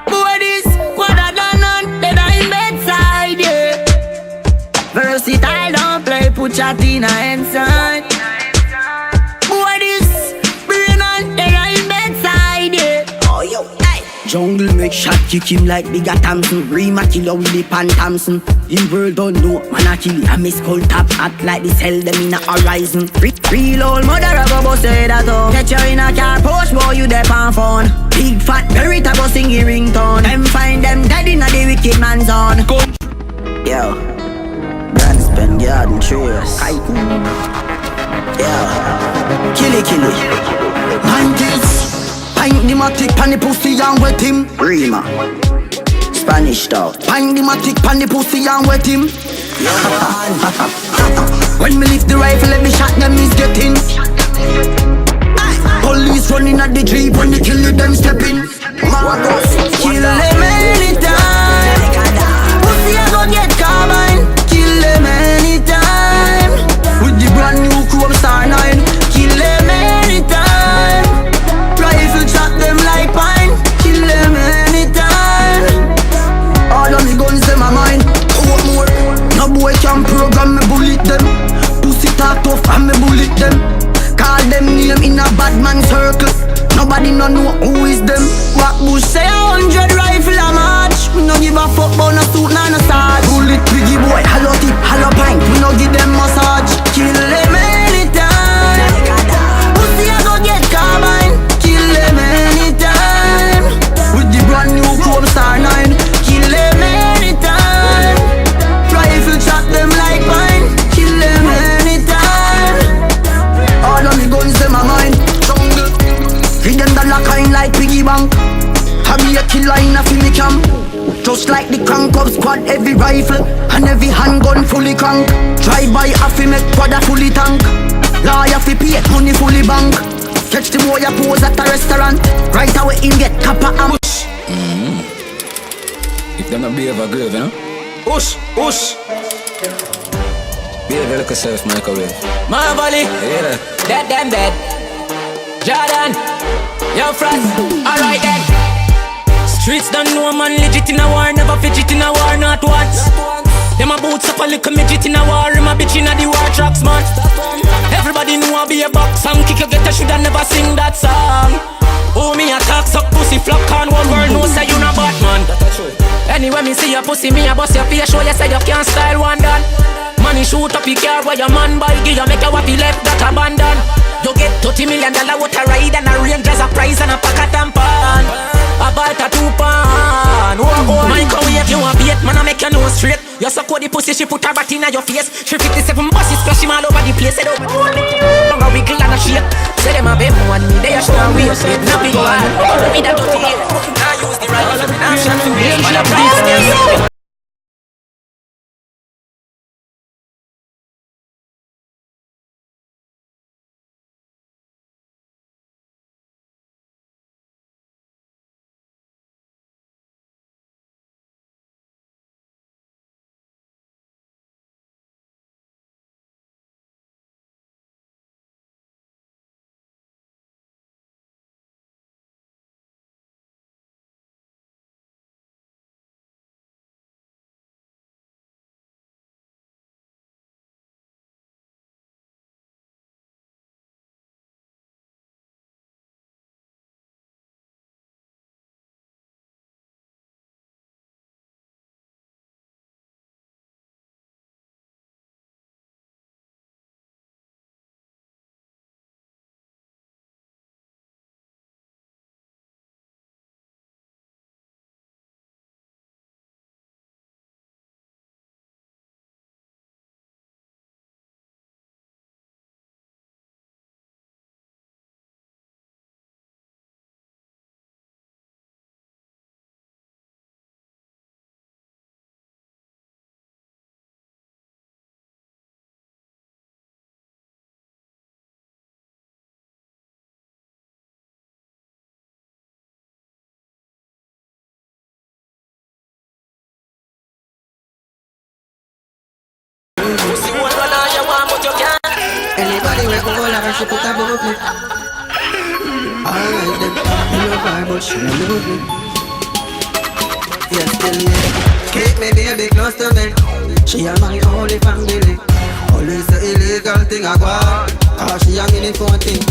Boy this, what I done on, they die in bedside, yeah. Versatile don't play, put your Tina inside. Boy this, brain on, they die in bedside, yeah. Oh yo, hey. Jungle make shot kick him like bigger Thompson. Rima killer with the Pan Thompson. In world don't know, man a kill. I miss cold top hot like this hell them in a horizon. Real old mother a go bust head at home. Get you in a car, push boy you dep on phone. Big fat berry go sing a ringtone. Them find them dead in a the wicked man's on. Yo, Grand spend garden trees. Yo, kill it. 90s. Pint the matic pan the pussy and wet him. Rima Spanish style. Pint the matic pan the pussy and wet him. When me lift the rifle let me shot them is getting. Police running at the jeep when they kill it them stepping. Kill them anytime. Pussy I go get carbine. Kill them anytime. With the brand new Chrome Star 9. Kill them anytime. Rifle shot them like pine. Kill them anytime. All of me guns them a mine. What more? No boy can program me bullet them. Pussy talk tough and me bullet them. Call them name in a bad man circle. Nobody no know who is them. What Bush say 100 rifle a match. We no give a fuck about no suit nor no sarge. Bullet piggy boy, hollow tip, hollow pint. We no give them massage. Kill them anytime. Pussy I go get carbine. Kill them anytime. With the brand new Chrome Star 9. Kill them anytime. Rifle shot them like mine. Kill them anytime. All of me guns them a mine. Jungle. Feed them dollar kind like piggy bank. I be a killer in a filmy camp. Just like the crank up squad, every rifle and every handgun fully crank. Drive by a fi make quad a fully tank. Lawyer fi pay money fully bank. Catch the boy a pose at a restaurant. Right away him get kappa and If them not behave a grave, you know, Push, push. Behave like yourself, microwave. Marvally, Yeah. dead. Jordan, yo Frost, alright then. Streets don't know a man legit in a war, never fidget in a war, not once. Them a boots up a little midget in a war, him a bitch in a the war tracks, man. Everybody know I be a box song, kick you get a shoulda never sing that song. Oh me a talk suck pussy flop can one world know say you not Batman. Anyway me see your pussy, me a bust your face, show you say you can't style one done. Money shoot up your car where your man buy, give you make your waffy left that abandon. You get $30 million what a ride and a range as a prize and a pack of tampon. A bite a 2 pound. Oh, microwave you a bait, man I make your nose straight. You suck out the pussy, she put her bat in your face. 357 buses splash him all over the place. Say don't a wiggle and a shake. Say them a bem one me, they a show a waist. Nothing go on, me that dirty head. Now use the rifle, now shot to range. Man a price. Anybody will go all her, she put above me. Alright then, you love her but she don't love me. Yes, still yeah. Keep me baby close to me. She and my only family. Always the illegal thing I want. Cause she a mini phone thing.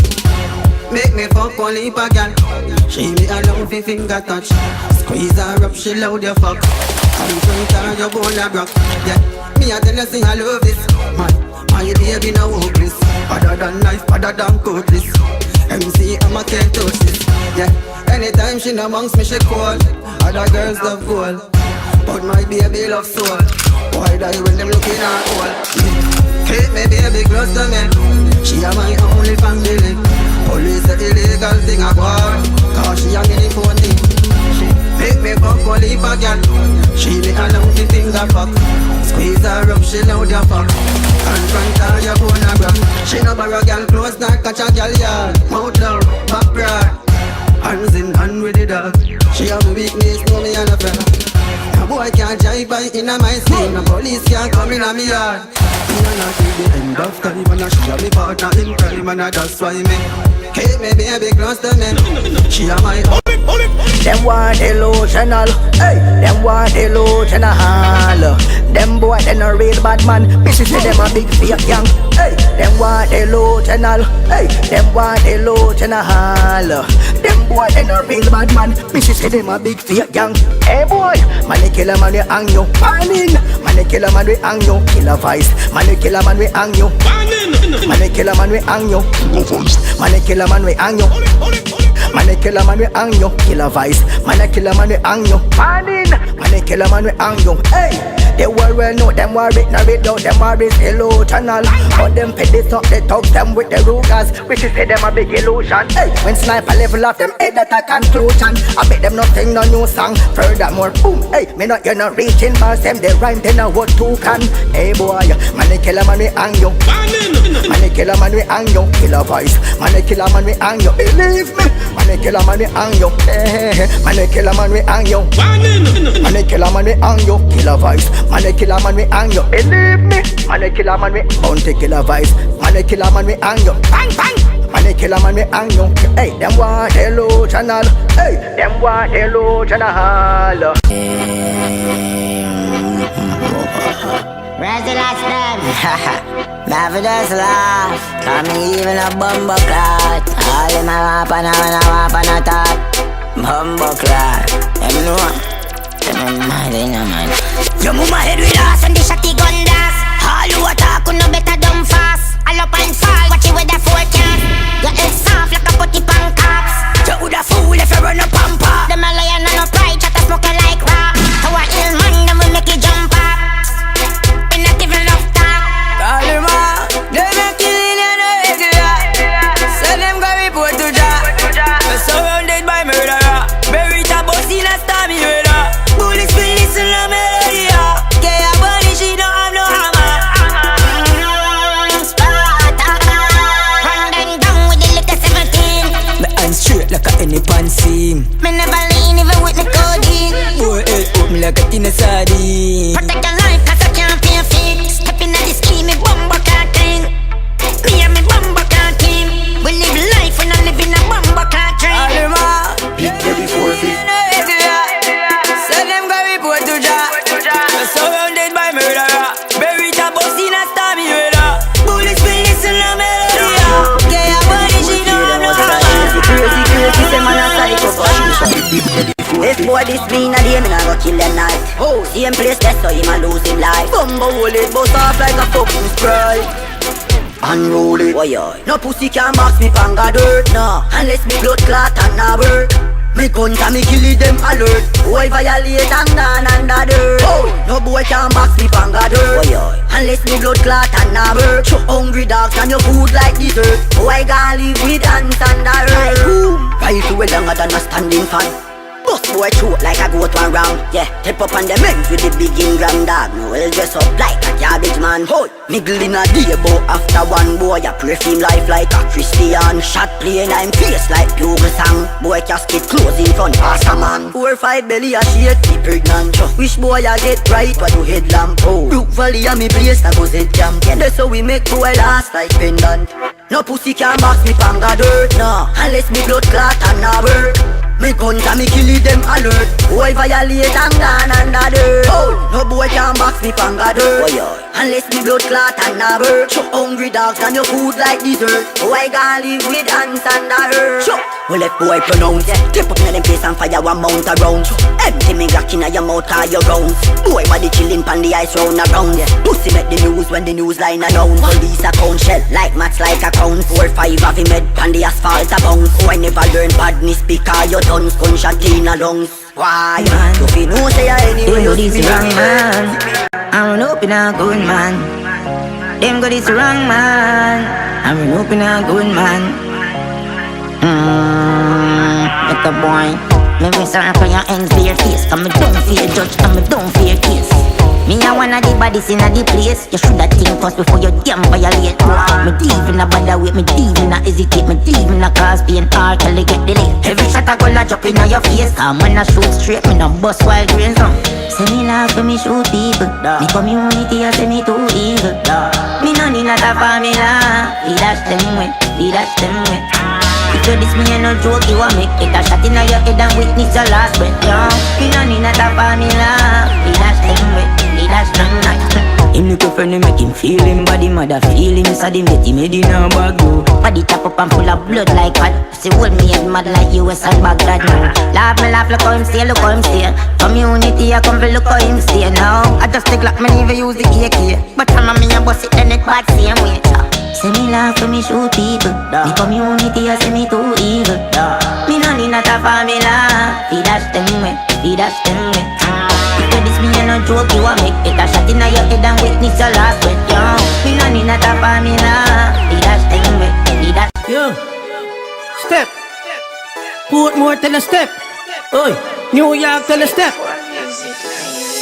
Make me fuck one leap again. She me alone fi finger touch. Squeeze her up, she loud your fuck. I'm front her, your bone a broke. Yeah, me a tell you sing I love this. Man, my baby now hopeless. Better than life, better than cutlass. MC, I'ma can't touch this. Yeah, anytime she amongst me, she cold. Other girls love gold, but my baby love soul. Why die when them looking at all? Keep me baby close to me. She a my only family. Police a illegal thing I want. Cause she a mini phone thing. Make me fuck one leap again. She me alone the things I fuck. Squeeze her up, she loud your fuck. Confront her, your bone a broke. She no borrow girl close, not catch a girl yard. Mouth down, back broad. Hands in hand with the dog. She have a weakness, know me and a fella. A boy can't drive by in a my scene. A police can't come in a me yard. Me and a till the end of time. And a she a me partner in crime. And a that's why me keep me baby close to me. She a my Them want illusional, hey. Them want illusional. Them boy they no real bad man. Bitches say them a big fake gang, hey. Them want illusional, hey. Them want illusional. Them boy they no real bad man. Bitches say them a big fake gang. Hey boy, man they kill a man we hang you. Panning, man they kill a man we hang you. Kill a vice, man they kill a man we hang you. Man they kill a man we hang you. Man they kill a man we hang you. Man they kill a man we hang you. Kill a vice, man they kill a man we hang you. Panning, man they kill a man we hang you. Hey. They were well know them war it, now it out them war is illusional. But them pay this up, they talk them with the Rugers, which is say them a big illusion. Hey, when sniper level off them head that a conclusion. I bet them nothing no new song. Furthermore, boom, hey, me not you not reaching past them. They rhyme, they know what to can. Hey boy, man they kill a man we hang you. Man, kill a man, we hang you. Kill a voice. Man, kill a man, we hang you. Believe me. Man, kill a man, we hang you. Man, kill a man, we hang you. Man, kill a man, we hang you. Kill a voice. Man, kill a man, we hang you. Believe me. Man, kill a man, we bounty kill a voice. Man, kill a man, we hang you. Bang bang. Man, kill a man, we hang you. Hey, them want hello channel. Hey, them want hello channel. Where's the last time? Never does laugh. Call me even a bumbo clot. All in my wap and a top. Bumbo clot. Them know. Them mind, they know man. You move my head with us and the shotty gun dance. All you attack, no better dumb fast. All up and fall, watch it with the forecast. Your head soft like a putty pancakes. You would a fool if you run a pump up. Them a lion and no pride, chat a smoke like rap. Our ill man, them will make you jump up. Call them out, they not killing you no regular. So them go report to Jah. We're surrounded by murderer. Buried a bus in a stormy weather. Bullets will listen to melody. Get a body, she don't have no hammer. Sparta. Run them down with the liquor 17. My hands straight like a any pan seam. Me never lean even with the codeine. Boy, head up me like a tin of sardine. Protect your life cause I can't pay feet. Step in the scheme, me bumbo can't clean. Me and me bumbo can't team. We live life when I live in a bumbo can't dream. All them out, Big baby 4 feet. no regular. So them go report to Jah. We're surrounded by murderer. Buried a bus in a stormy weather. Bullets will listen to melody. Get a body, she don't have no hammer. Crazy, say man a psycho. If boy this mean a day, me nah go kill them night. Oh, same place there so him a lose him life. Bumbo hold it, bust off like a fucking Sprite. Unroll it, boy, no pussy can box me panga dirt, no. Unless me blood clot and a work. Me guns and me kill it, them alert. Boy violate and gone under dirt. Oh, no boy can box me panga dirt, boy, unless me blood clot and a work. Hungry dogs and your food like dessert. Boy can't live with hands under earth. Rifle well longer than a standing fan. Bust boy throat like a goat one round. Yeah, step up on the men's with the big ingram dog. No well dress up like a garbage man. Hold, niggle in a day bow after one boy. I pray for him life like a Christian. Shot playing I'm face like bugle song. Boy casket close in front past a man. 4 or 5 belly a shake, be pregnant. Wish boy I get right but you head lamp. Oh, Brook Valley a me place that goes head jam. Yeah, that's how we make boy last like pendant. No pussy can box me panga dirt, no. Unless me blood clot and a work. Me guns and me kill it, them alert. Boy violate and gone under dirt. Oh, no boy can box me panga dirt. Boy, unless me blood clot and a work. Hungry dogs and your food like dessert. Boy can't live with hands under earth. Well let boy pronounce. Tip up in them place and fire one mount around. Empty me glock inna your mouth call your rounds. Boy body chillin' pan the ice round around. Pussy make the news when the news line announce. Police account shell like mats like accounts. 4 or 5 of him head pan the asphalt a bounce. Boy never learn badness because your tons gunshot in a lungs. Why man? If you know say I anyway you this wrong man. I'm an open a good man. Them go this wrong man. I'm an open a good man. Like a boy. Me miss her for your ends be your face. Come me don't fear judge, come me don't fear case. Me a one of the bodies in a the place. You shoulda think first before you damn violate. Me even a bother with me, even a hesitate. Me even a cause pain hard till they get delayed. Every shot I go la drop in your face. Come when I shoot straight, me no bust wild grains on. Say me laugh when me shoot people. Me community a say me too evil. Me no need not a formula. We dash them way, we dash them way. If you diss me and no joke, you a make it a shot in your head and witness your last breath. Yo, me no need not a formula. We dash them way, we dash them night. Him look friend, make him feel him body, mother feel him. So him get him head in a bag go. Body tap up and full of blood like what? See hold me head mad like US and Baghdad now. Laugh me laugh, look how him stay, look how him stay. Community I come for look how him stay now. I just take like me never use the AK. But from me I bust it then it bad same way. Say me laugh when me shoot people. The community I say me too evil. Me no need not a formula. We dash them way, we dash them way. If you diss me and no joke, you a make it a shot in your head and witness your last breath. Yo, we no need not a formula. We dash them way, we dash. Yo, step. Portmore tell a step. Oi, New York tell a step.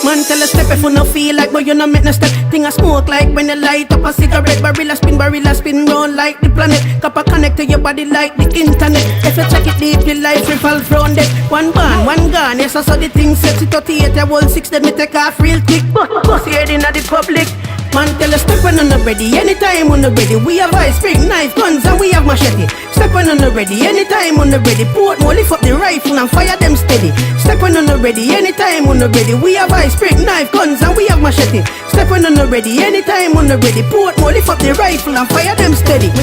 Man, tell a step if you no feel like, but you no make no step. Thing a smoke like when you light up a cigarette. Barilla spin round like the planet. Copper connect to your body like the internet. If you check it deep, your life revolve round it. One band, one gun, yes I saw the thing set it 38, I roll 6, then me take off real quick. Bust your head inna the public. Man, tell us step on the ready, anytime on the ready. We have ice, spring, knife, guns, and we have machete. Step on the ready, anytime on the ready. Port more, lift up the rifle and fire them steady. Step on the ready, anytime on the ready. We have ice, spring, knife, guns, and we have machete. Step on the ready, anytime on the ready. Port more, lift up the rifle and fire them steady.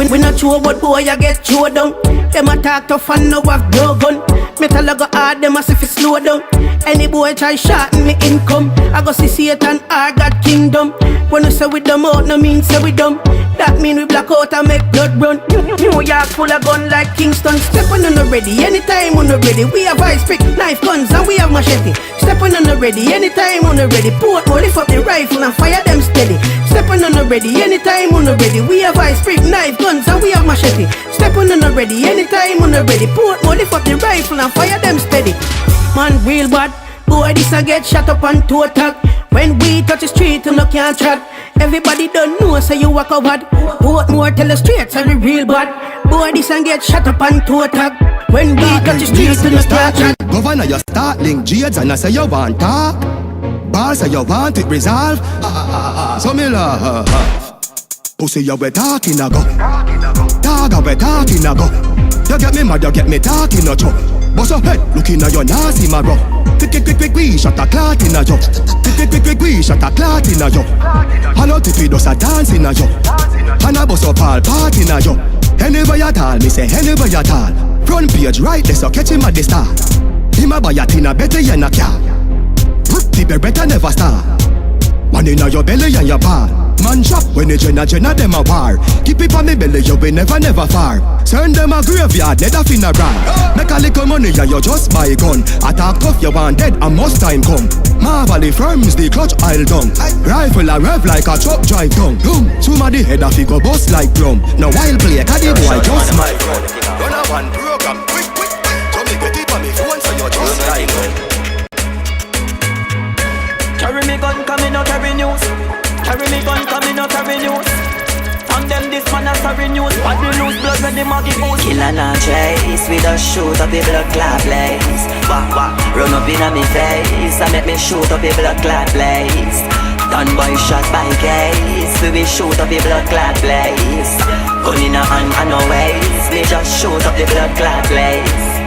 We not sure what boy you get chewed down. Them attack tough and no have no gun. Metal I go hard, them as if it slow down. Any boy try shorten me income. I go see Satan, I got kingdom. When we say we dumb out, no mean say we dumb. That mean we black out and make blood run. New York full of gun like Kingston. Step on the ready, anytime on the ready. We have ice pick, knife, guns, and we have machete. Step on the ready, anytime on the ready. Port more, lift up the rifle and fire them steady. Step on the ready, anytime on the ready. We have ice pick, knife, guns, and we have machete. Step on the ready, anytime on the ready. Port more, lift up the rifle and fire them steady. Man, real bad. Boy, this a get shot up and toe tag. When we touch the street, you no can't chat. Everybody don't know, so you walk out. Both more tell the streets, so we real bad. Boy, this a get shot up and toe tag. When we touch the street, you no can't chat. Governor, you start link jades and I say you want talk. Bars say you want it resolve. So me love. Pussy, you be talking a go. Dog, I be talking a go. You get me mad, you get me talking a joke. Bust your head, looking at your nasty marrow. Quick, we shot a clot in a yo. Quick, we shot a clot in a yo. Hello, tippy does a dance in a yo. And I bust up all party in a yo. Anywhere you tall, me say anywhere you tall. Front page right there, so catch him at the start. Him a buy a tin a better you na car. The better never start. Man inna your belly and your bar. Man chop when you jenna them a war. Keep it on me belly, you be never far. Send them a graveyard, let a funeral. Make a little money and you just buy gun. Attack tough, you want dead and must time come. Marvelly firms, the clutch I'll down. Rifle a rev like a truck drive down. Somebody head a figure bust like drum. No wild play, cause the boy just my gun. Run a one program, quick. So me get it on me phone, so you just like gun. Carry me gun, coming out carry news. Carry me gun, coming out carry news. And them this man a carry news. But the lose blood when the maggie goes. Kill and a chase, we just shoot up the blood clot blaze. Wah, run up inna me face, and make me shoot up the blood clot blaze. Done boy shot by case, we shoot up the blood clot blaze. Gun in a hand and no ways, we just shoot up the blood clot blaze.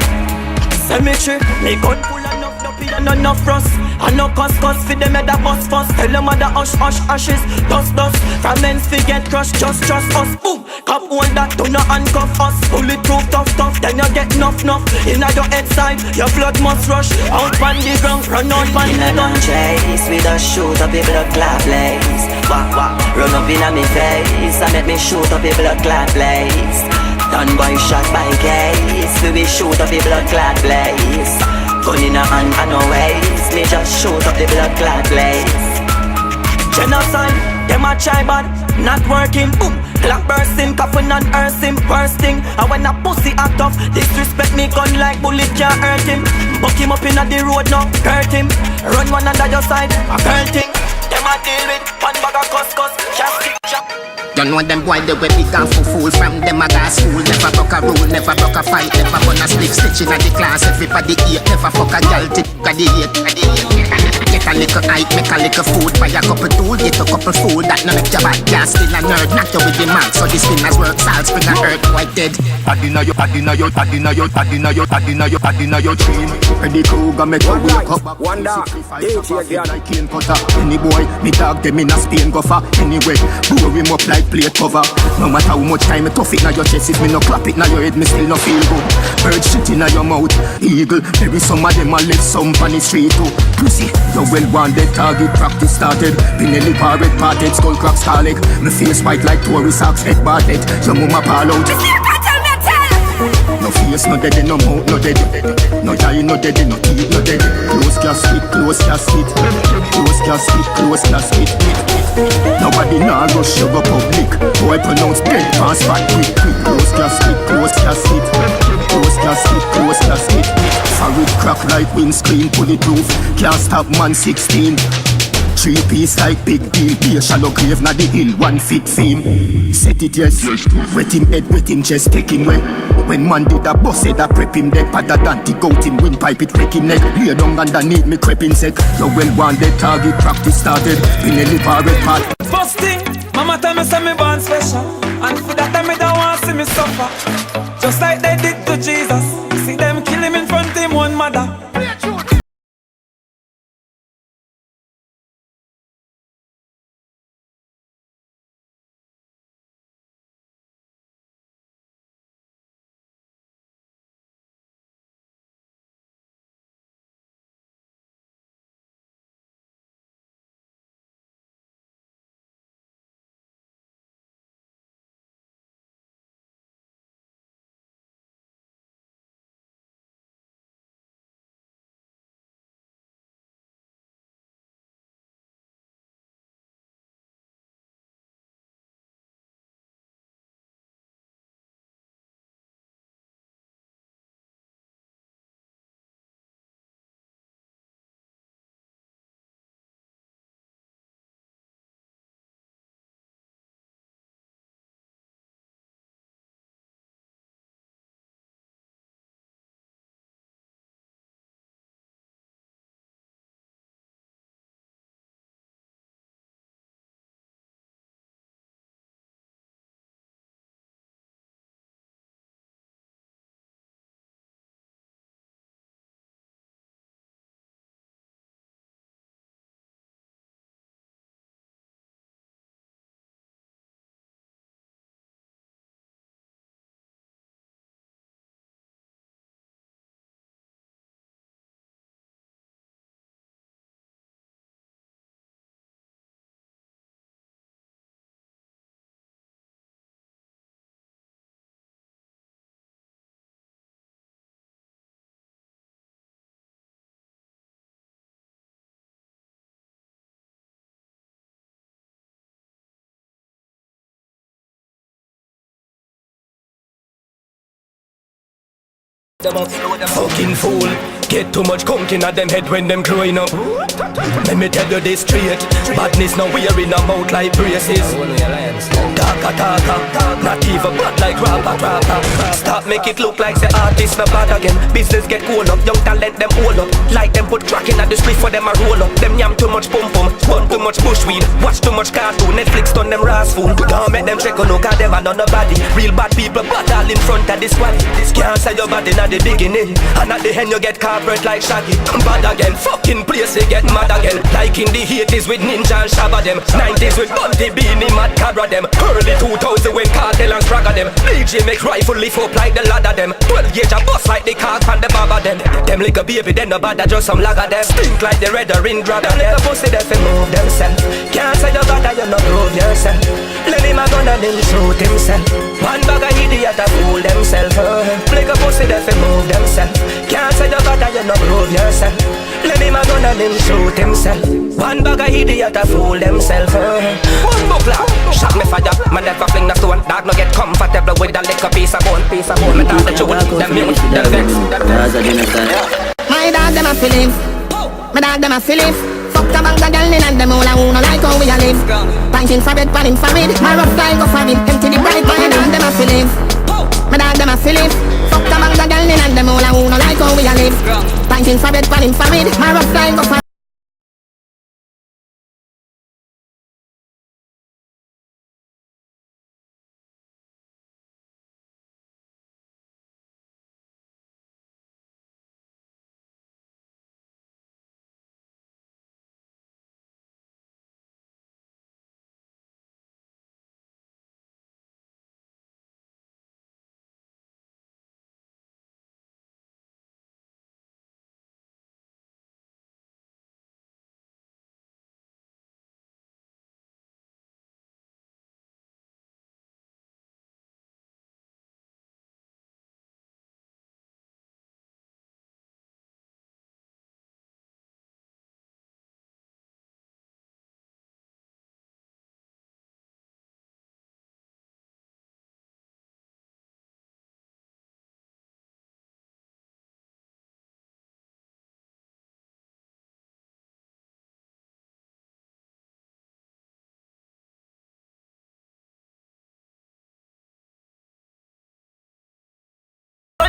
Cemetery, me gun full enough dopey and enough rust. And no cuss for them head a bust fuss. Tell them mother hush ashes, dust. From men's fi get crushed, just trust us. Boom, cop hold that, do not handcuff us. Bulletproof tough, then you get enough. Inna your head side, your blood must rush. Out on the ground, run out on the gun. Chase, we just shoot up the blood clot blaze. Wah, run up inna me face, and make me shoot up the blood clot blaze. Done boy shot by case, we shoot up the blood clot blaze. Gun in a hand and no ways, me just shoot up the blood clot blaze. Genocide, them a try bad, not working. Boom, black bursting, coffin and earthing, bursting. And when a pussy act off, disrespect me gun like bullet can't hurt him. Buck him up inna the road now, hurt him. Run one under your side, a girl thing. Them a deal with one bag of cuss, chop. You know them boy they way big and fool. From them a go school, never broke a rule, never broke a fight, never burn a slip stitch inna the class. Everybody eat, never fuck a girl till the hate. Get a little hype, make a little food, buy a couple tool, get a couple food. That no make your bad gas, still a nerd, knock you with the mouth. So this spinners work, salt spring a earth, white dead. Padina yo dream. Ready crew go make you wake up. Wonder, like cane cutter. Any boy, me dog them in a Spain go far. Anyway, blow him up like plate cover. No matter how much time me tough it na your chest, if me no clap it na your head, me still no feel good. Bird shit inna your mouth, eagle. Maybe some of them a live some on the street too. Pussy, your well-wanted target practice started. Pinelli parrot parted, skull crack scarlet. Me face white like Tory socks, head barlet. Your mama pal out. No face, no dead, no mouth, no dead. No eye, no dead, no teeth, no dead. Close casket. Nobody nah rush you go public. Boy pronounce dead, fast back quick. Close casket. Farid crack like windscreen, bulletproof. Can't stop man 16. 3-piece like big deal. Be a shallow grave na the hill, 1 feet theme. Set it yes, wet him head, wet him chest, take him wet. When man did a boss head, I prep him dead. Pada dante, goat him, windpipe it, wreck him neck. Lay down underneath me, crep in sec. No well wanted target, practice started. Been a liver red part. First thing, mama tell me say me born special, and for that time me don't want see me suffer. Just like they did to Jesus, see them kill him in front of him one mother. Them a fucking fool. Get too much conk in them head when them growing up. Let me tell you this straight. Badness now wearing a mouth like braces. Talk, not even bad like rapper. Stop make it look like the artist not bad again. Business get cool up, young talent them hold up. Like them put crack in at the street for them a roll up. Them yam too much pum pum, burn too much bushweed. Watch too much cartoon, Netflix done them ras fool. Don't make them check on no cause them are nobody. Real bad people but all in front of this squad. Can't say your body at the beginning, and at the end you get corporate like Shaggy. Bad again, fucking place they get mad again. Like in the 80s with Ninja and Shabba them, 90s with Bunty Beanie, Mad Cabra them, early 2000 when Cartel and Spragga them. DJ make rifle lift up like the ladder them, 12 gauge a bust like the car and the baba them. Them like a baby then no bother just some lagger them. Stink like the red or in grab them. Them little pussy they fi move themself. Can't say you bother you no prove yourself. Let him a gun and then shoot himself. One bag of idiot a fool themself. Like a pussy they fi move themself. Can't say you bother you no prove yourself. Let him a gun and then shoot himself. One bag of idiot a fool themself. One buckler, shot me fire. Man never fling the stone. Dog no get comfortable with a little piece of bone. Me talk the truth, them mute, them vex. My dog them a feelings. My dog them a feelings. Fuck the bank of girl in and them all a who no like how we a live. Punching for bed, panning for it. My rough style go for it. Empty the bright, my dog them a feelings. My dog them a feelings. Fuck the bank of girl in and them all a who no like how we a live. Punching for bed, panning for it. My rough style go for it.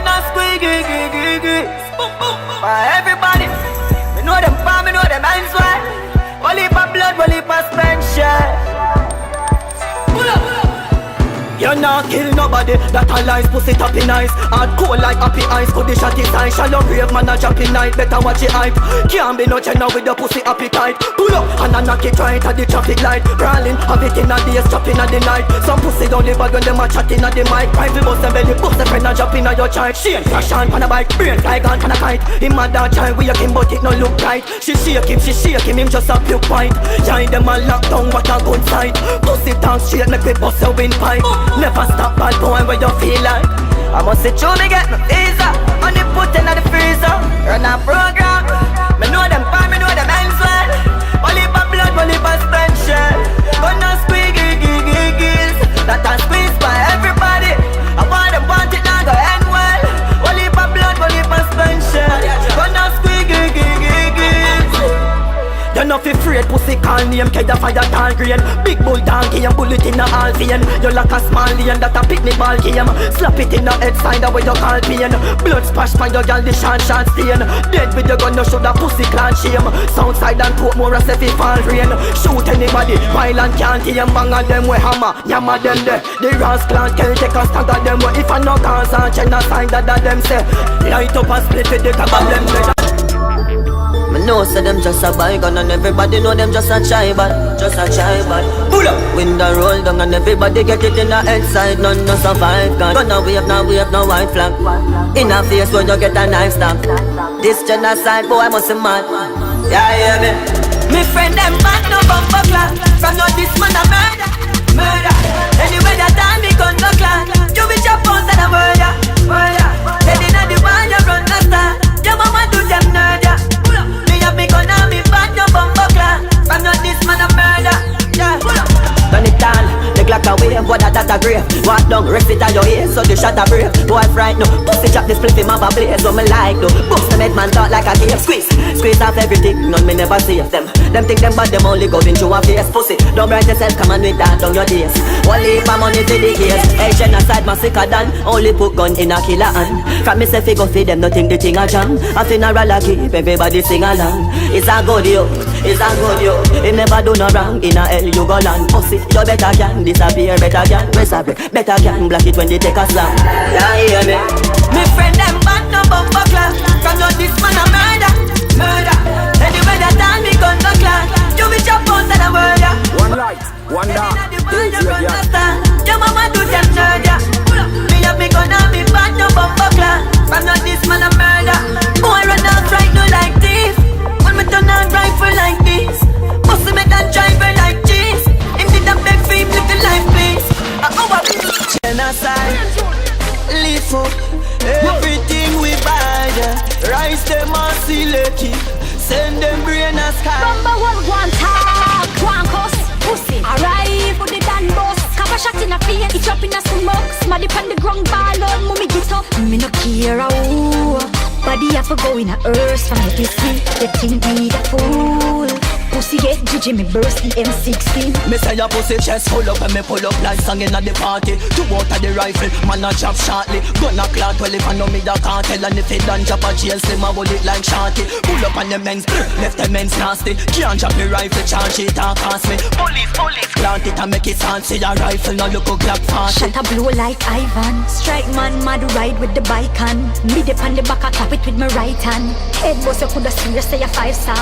Gonna squeaky, for everybody. Me know them palm, me know them hands well. Only for blood, only for suspension. You not kill nobody, that a lies, pussy tapping eyes. Hard cold like happy eyes, could the shot his eye. Shallow grave man a chopping night, better watch your hype. Can't be no channel with the pussy appetite. Pull up and a knock it right at the traffic light. Brawling, have it in a day, chopping at the night. Some pussy don't live bad when them a chatting at the mic. Rifle bust them belly, bust the friend a drop in a your child. Shane crash on a bike, brain fly gone on a kite. Him a that child, we a him but it no look right. She shake him, him just a puke pipe. Join them a lock down, what a good sight. Pussy talk straight, make it bust a windpipe. Never stop bad boy where you feel like. I must say true, me get my visa. Money put in the freezer. Run a program. Me know them fine, me know them hands well. Only for blood, only for suspension. Gonna squeak, gills. That a squeeze for everybody. I want it, now go end well. Only for blood, only for suspension. Gonna squeak, gills. You no fi afraid, pussy call name, K the fire tall green. Big bull donkey and bullet in a all vein. You like a small lane that a picnic ball game. Slap it in the head side where you call pain. Blood splash by your girl, the short stain. Dead with the gun, you show the pussy clan shame. Southside and Portmore as if it fall rain. Shoot anybody, violent can't tame. Bang on them with hammer, yammer them there. The Ross clan can take a stagger them. If I no cause and genocide that them say. Light up and split with the cap of them. Me know say them just a bygone and everybody know them just a tribal, Pull up, window roll down and everybody get it in the head side. None no survive, God. Gonna wave no white flag. In a face when you get a knife stab. This genocide boy must be mad. Yeah, hear me? Me friend them bad no bumper clock. From no this man a murder. Anyway that time me gun no clock. You be your bones and a murder. Head inna the wall you run no star. Your mama do them nerda. Me gonna be bad, no bumper clock. I'm not this man a murder. Yeah. Turn it down, the clock away, what that a grave. Walk down, rest it on your ears, so the shot a brave. Boy fright no, pussy chop this spliff him up a blaze. What me like no, books the head man talk like a cave. Squeeze off everything, none me never save them. Them think them bad, them only go into a face. Pussy, don't write yourself, come on with that down your days. Only for money for the case. Hey, genocide massacre done, only put gun in a killer hand. From me say fi go feed them, nothing the thing a jam. A funeral a keep, everybody sing along. It's a good yo, He never do no wrong, in a hell you go land. Pussy, you better can disappear, better can better can block it when they take a slam. Yeah, hear me? Me friend them bad no bumper clock. From no this man a murder. Anyway that time me gun no clock. You be your bones and a murder. One light, one dark. Your mama do them murder. Me have me gun and me bad no bumper clock. From no this man a murder. Boy run out right no like this. When me turn on rifle like this. Pussy me done driver like cheese. Him did a beg for him little life please. Genocide, live up everything we buy. Rise them and select it. Send them brain a sky. Number one talk, one cuss, pussy. Arrive with the Dan boss. Cap a shot in a face, it's up in a smoke. Smaddy pan the ground ball on, mommy get up. Me no care how. Body have to go in a earth from the see. They think me a fool. Pussy get GG, me burst the M16. Me say your pussy chest full up and me pull up like song inna the party. Two out of the rifle, man a chop shortly. Gonna clout well if I know me da cartel. And if it done chop a jail, slim a hold it like shorty. Pull up on the men's, left the men's nasty. Can't chop the rifle, charge it and cost me. Police, plant it and make it fancy. Your rifle now look a Glock 40. Shot a blow like Ivan. Strike man, mad ride with the bike hand. Me dip on the back, I clap it with my right hand. Head boss, you coulda seen you say a 5-star.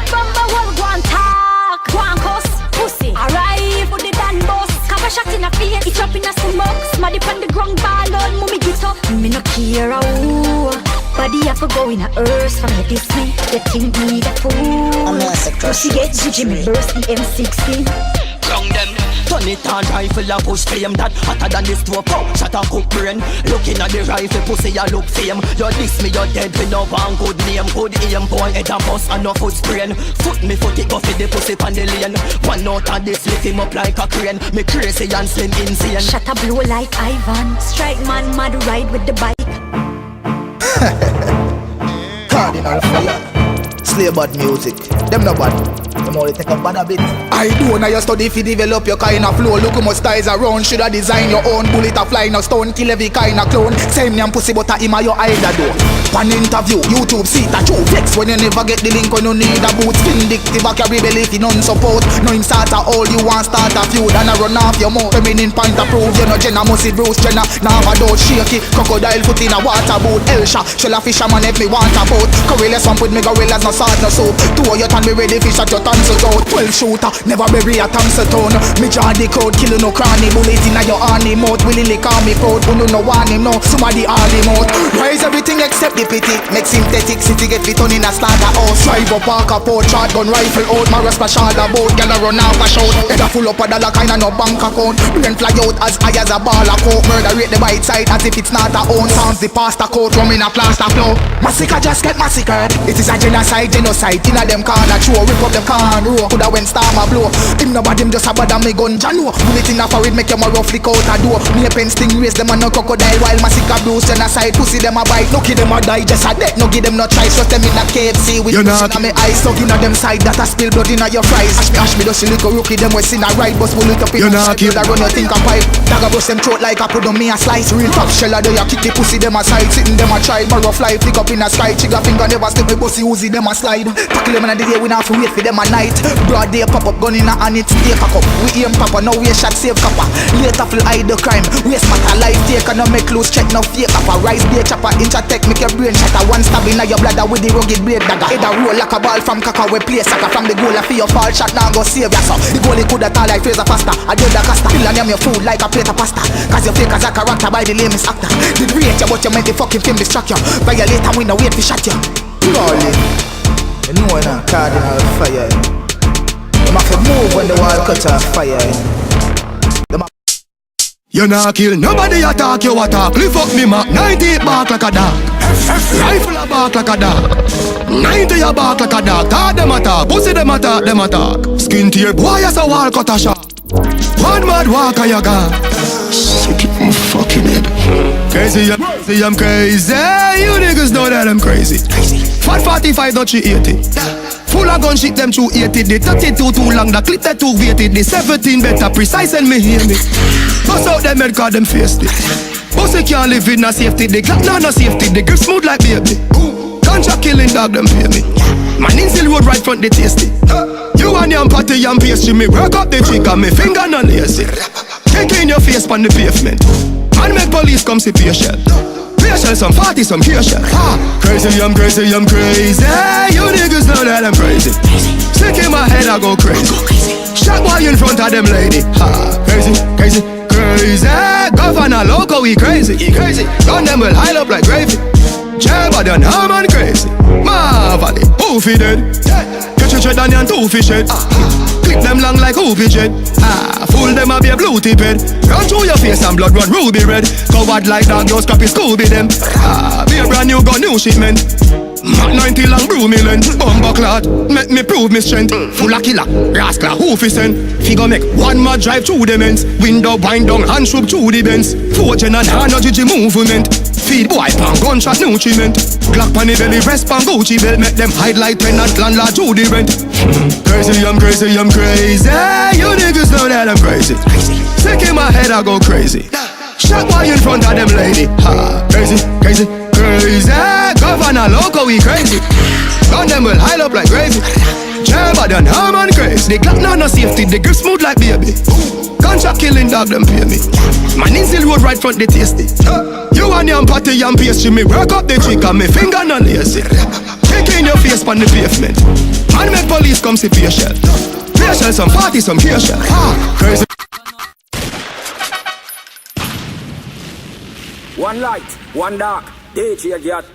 Bamba one talk, one cuss, pussy. Arrive with the Dan boss. Cap a shot in a face, it's up in a smoke. Smaddy pan the ground ball on, mommy get up. Me no care how. Body have to go in a earth from the Disney. They think me the fool. Pussy get GG, me burst the M16. Ground them. Turn it on rifle and push fame. That hotter than this to a pop. Shut a cook brain. Looking at the rifle, pussy you look fame. You diss me, you're dead with no one good name. Good aim, boy, head and bust and no foot sprain. Foot me foot it go for the pussy pan the lane. One note of this lift him up like a crane. Me crazy and slim insane. Shut a blow like Ivan. Strike man, mad ride with the bike. Cardinal fire. Slay bad music. Them no bad. I'm only take a bad habit. I do now you study fi develop your kind of flow. Look how much styles around. Shoulda design your own. Bullet a fly no stone. Kill every kind of clone. Same name pussy but a him a your either do. One interview, YouTube see that you vex when you never get the link when you need a boot. Vindictive a carry belly if you none support. No him start a all you want start a feud and a run off your mouth. Feminine point to prove you know Jenna Mussy Bruce Jenna. Now have a doubt shaky. Crocodile foot in a water boat. Elsha, shell a fisherman if me want a boat. Gorillas swamp with me gorillas no salt no soap. Two of your tan be ready fish at your tonsils out. 12 shooter, never bury a Thompson tone. Me jaw the crowd, kill no cranny. Bullet in a your army mouth. Willingly call me proud. Who no want him no. Somebody all him out. Rise everything except the pity. Make synthetic city get fit on in a slaughterhouse. Drive up park a port, shotgun rifle out. Maras splash all the boat. Gyal a run off a shout. Head a full up a dollar kind of no bank account. Brain fly out as high as a ball of coke. Murder rate the bite side as if it's not a own. Sounds the pasta coat, rum in a plaster flow. Massacre just get massacred. It is a genocide. Inna them corner show. Rip up them can row. Coulda when storm a blow. Him no bad him just a bad and me gun jano. Bullet in a forehead make him a rough lick out a door. Me a pen stingrays them a no crocodile. While massacre bruise genocide. Pussy them a bite. Lucky them a die just a death. No give them no choice. Just them in a KFC with pushing on me eyes. Stuck inna them side that a spill blood inna your fries. Ash me just a little rookie. Them we sin a ride bus bullet up in a ship. That run you think a pipe. Dagger bust them throat like a put on me a slice. Real top sheller they a kick the pussy them a side. Sitting them a try. Barrow fly flick up in a sky. Trigger finger never step me pussy Uzi them a slide. Tackle them in the day we not have to wait for them a night. Broad day pop up gun in a and it stay cock up. We aim papa now we shot save copper. Later full hide the crime. Waste matter life take and no make loose check no fake copper. Rise day chopper inch attack make your brain shatter. One stab in your bladder with the rugged blade dagger. Head a roll like a ball from caca we play soccer. From the goal for your fall shot now go save yourself. The goalie coulda tall like Fraser Faster. I did the caster. Fill and name your food like a plate of pasta. Cause you fake as a character by the lamest actor. Did rate you but you meant the fucking film distract you. Violate and we no wait for shot you. Purely, you know when a cardinal fire. You have to move when the wall cuts off fire. You not kill nobody attack, you attack. Lift up me mark, 90 bark like a dog. Rifle a bark like a dog. 90 a bark like a dog. Talk them attack, pussy them attack, them attack. Skin to your boy as a wall cut a shot. One mad walk and you gone. Sick it my fucking head. Crazy, I'm crazy. You niggas know that I'm crazy. Fat 45 don't you 80. Full of gun shit them 280. The 32 too long, the clip that too weighted. The 17 better precise and me hear me. Bust out them head cause them faced it. Pussy can't live in no safety. The clock no safety. The grip smooth like baby. Contract killing dog them pay me. Man in Still Road right front the tasty. You and your patty and pastry. Me work up the chick and me finger no lazy. Kick in your face on the pavement. And make police come see patient. Patient some 40 some patient. Crazy, I'm crazy, I'm crazy. You niggas know that I'm crazy. Sick in my head I go crazy. Shot while you in front of them lady. Crazy, crazy, crazy. Governor loco, he crazy. Gun them will hide up like gravy. Jabba done harm and crazy. Marvelly, who fi dead? Catch a tread and two fish head. Clip them long like who jet. Fool them a be a blue tip head. Run through your face and blood run ruby red. Covered like dog, your scrappy Scooby them. Be a brand new gun, new shipment. Mac 90 long brew me length. Bumper clad, make me prove me strength. Full of killer, rascal, who fi send? Figure make one more drive through the men's. Window wind down, hand swoop through the bends. Fortune and energy movement. Feed boy pan gunshot nutriment. Glock pan the belly, rest pan Gucci belt. Make them hide like tenant landlord through the rent. Crazy, I'm crazy, I'm crazy. You niggas know that I'm crazy. Sick in my head I go crazy. Shot boy in front of them lady. Crazy, crazy, crazy. Governor loco, we crazy. Gun them will hide up like gravy. Jabba done harm and crazy. The Glock no safety, the grip smooth like baby. Gunshot killing dog them pay me. Man in Still Road right front the tasty. You and your patty and pastry. Me work up the chick and me finger no lazy. Kick in your face on the pavement. And make police come see patient. Patient some 40 some patient. Crazy. One light, one dark. DJ got